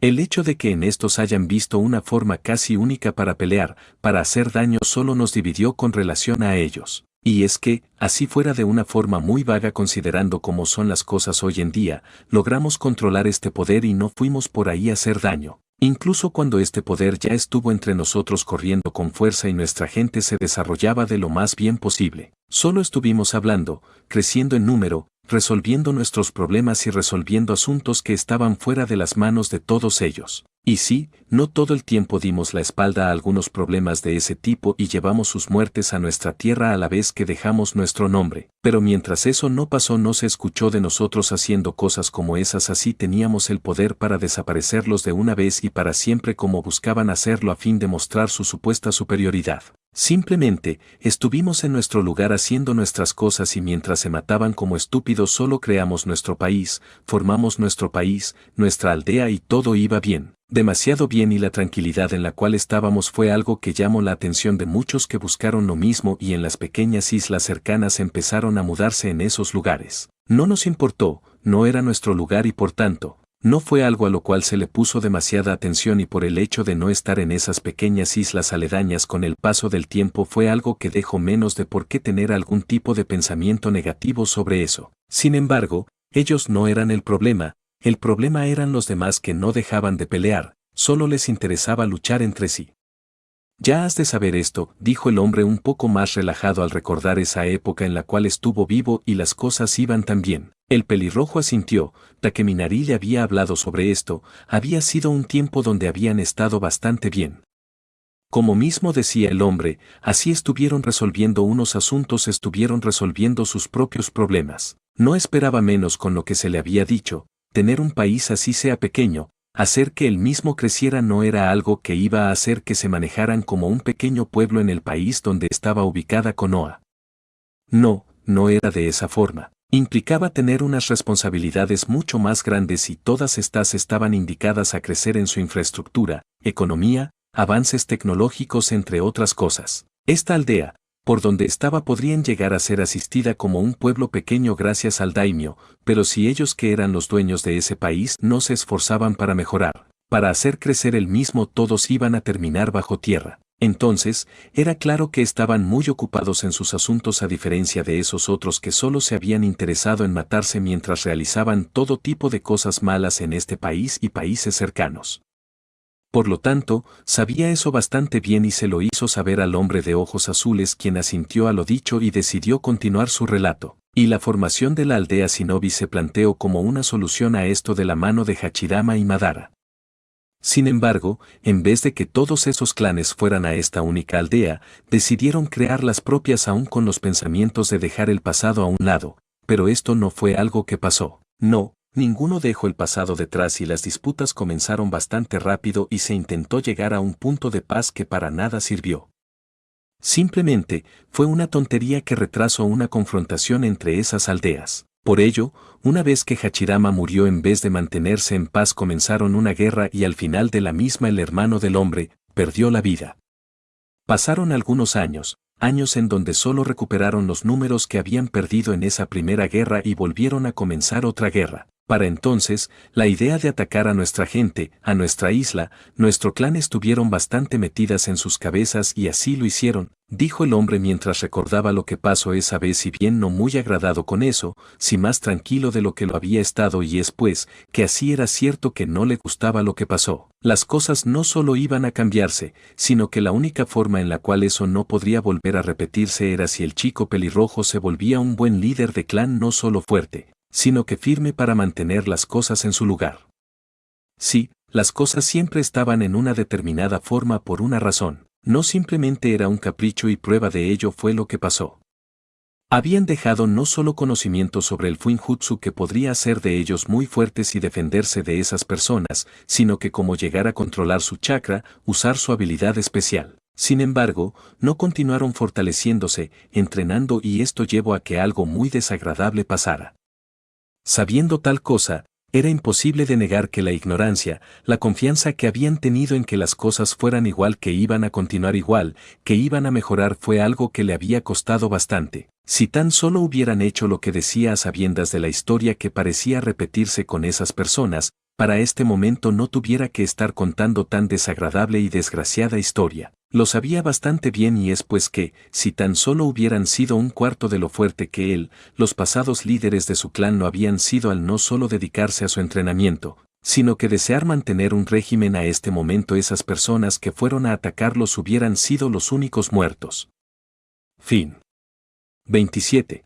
Speaker 1: El hecho de que en estos hayan visto una forma casi única para pelear, para hacer daño solo nos dividió con relación a ellos. Y es que, así fuera de una forma muy vaga considerando cómo son las cosas hoy en día, logramos controlar este poder y no fuimos por ahí a hacer daño. Incluso cuando este poder ya estuvo entre nosotros corriendo con fuerza y nuestra gente se desarrollaba de lo más bien posible. Solo estuvimos hablando, creciendo en número, resolviendo nuestros problemas y resolviendo asuntos que estaban fuera de las manos de todos ellos. Y sí, no todo el tiempo dimos la espalda a algunos problemas de ese tipo y llevamos sus muertes a nuestra tierra a la vez que dejamos nuestro nombre. Pero mientras eso no pasó no se escuchó de nosotros haciendo cosas como esas así teníamos el poder para desaparecerlos de una vez y para siempre como buscaban hacerlo a fin de mostrar su supuesta superioridad. Simplemente, estuvimos en nuestro lugar haciendo nuestras cosas y mientras se mataban como estúpidos solo creamos nuestro país, formamos nuestro país, nuestra aldea y todo iba bien. Demasiado bien y la tranquilidad en la cual estábamos fue algo que llamó la atención de muchos que buscaron lo mismo y en las pequeñas islas cercanas empezaron a mudarse en esos lugares. No nos importó, no era nuestro lugar y por tanto, no fue algo a lo cual se le puso demasiada atención y por el hecho de no estar en esas pequeñas islas aledañas con el paso del tiempo fue algo que dejó menos de por qué tener algún tipo de pensamiento negativo sobre eso. Sin embargo, ellos no eran el problema eran los demás que no dejaban de pelear, solo les interesaba luchar entre sí. Ya has de saber esto, dijo el hombre un poco más relajado al recordar esa época en la cual estuvo vivo y las cosas iban tan bien. El pelirrojo asintió, ya que Minari le había hablado sobre esto, había sido un tiempo donde habían estado bastante bien. Como mismo decía el hombre, así estuvieron resolviendo unos asuntos, estuvieron resolviendo sus propios problemas. No esperaba menos con lo que se le había dicho, tener un país así sea pequeño, hacer que él mismo creciera no era algo que iba a hacer que se manejaran como un pequeño pueblo en el país donde estaba ubicada Konoha. No, no era de esa forma. Implicaba tener unas responsabilidades mucho más grandes y todas estas estaban indicadas a crecer en su infraestructura, economía, avances tecnológicos entre otras cosas. Esta aldea, por donde estaba podrían llegar a ser asistida como un pueblo pequeño gracias al daimyo, pero si ellos que eran los dueños de ese país no se esforzaban para mejorar, para hacer crecer el mismo todos iban a terminar bajo tierra. Entonces, era claro que estaban muy ocupados en sus asuntos a diferencia de esos otros que solo se habían interesado en matarse mientras realizaban todo tipo de cosas malas en este país y países cercanos. Por lo tanto, sabía eso bastante bien y se lo hizo saber al hombre de ojos azules quien asintió a lo dicho y decidió continuar su relato. Y la formación de la aldea shinobi se planteó como una solución a esto de la mano de Hachirama y Madara. Sin embargo, en vez de que todos esos clanes fueran a esta única aldea, decidieron crear las propias aún con los pensamientos de dejar el pasado a un lado, pero esto no fue algo que pasó. No, ninguno dejó el pasado detrás y las disputas comenzaron bastante rápido y se intentó llegar a un punto de paz que para nada sirvió. Simplemente, fue una tontería que retrasó una confrontación entre esas aldeas. Por ello, una vez que Hachirama murió, en vez de mantenerse en paz, comenzaron una guerra y al final de la misma el hermano del hombre perdió la vida. Pasaron algunos años en donde solo recuperaron los números que habían perdido en esa primera guerra y volvieron a comenzar otra guerra. Para entonces, la idea de atacar a nuestra gente, a nuestra isla, nuestro clan estuvieron bastante metidas en sus cabezas y así lo hicieron, dijo el hombre mientras recordaba lo que pasó esa vez, si bien no muy agradado con eso, sí más tranquilo de lo que lo había estado, y es pues, que así era cierto que no le gustaba lo que pasó. Las cosas no solo iban a cambiarse, sino que la única forma en la cual eso no podría volver a repetirse era si el chico pelirrojo se volvía un buen líder de clan, no solo fuerte, sino que firme para mantener las cosas en su lugar. Sí, las cosas siempre estaban en una determinada forma por una razón, no simplemente era un capricho, y prueba de ello fue lo que pasó. Habían dejado no solo conocimiento sobre el Fuinjutsu que podría hacer de ellos muy fuertes y defenderse de esas personas, sino que cómo llegar a controlar su chakra, usar su habilidad especial. Sin embargo, no continuaron fortaleciéndose, entrenando, y esto llevó a que algo muy desagradable pasara. Sabiendo tal cosa, era imposible de negar que la ignorancia, la confianza que habían tenido en que las cosas fueran igual, que iban a continuar igual, que iban a mejorar, fue algo que le había costado bastante. Si tan solo hubieran hecho lo que decía a sabiendas de la historia que parecía repetirse con esas personas, para este momento no tuviera que estar contando tan desagradable y desgraciada historia. Lo sabía bastante bien, y es pues que, si tan solo hubieran sido un cuarto de lo fuerte que él, los pasados líderes de su clan no habían sido, al no solo dedicarse a su entrenamiento, sino que desear mantener un régimen, a este momento esas personas que fueron a atacarlos hubieran sido los únicos muertos. Fin. 27.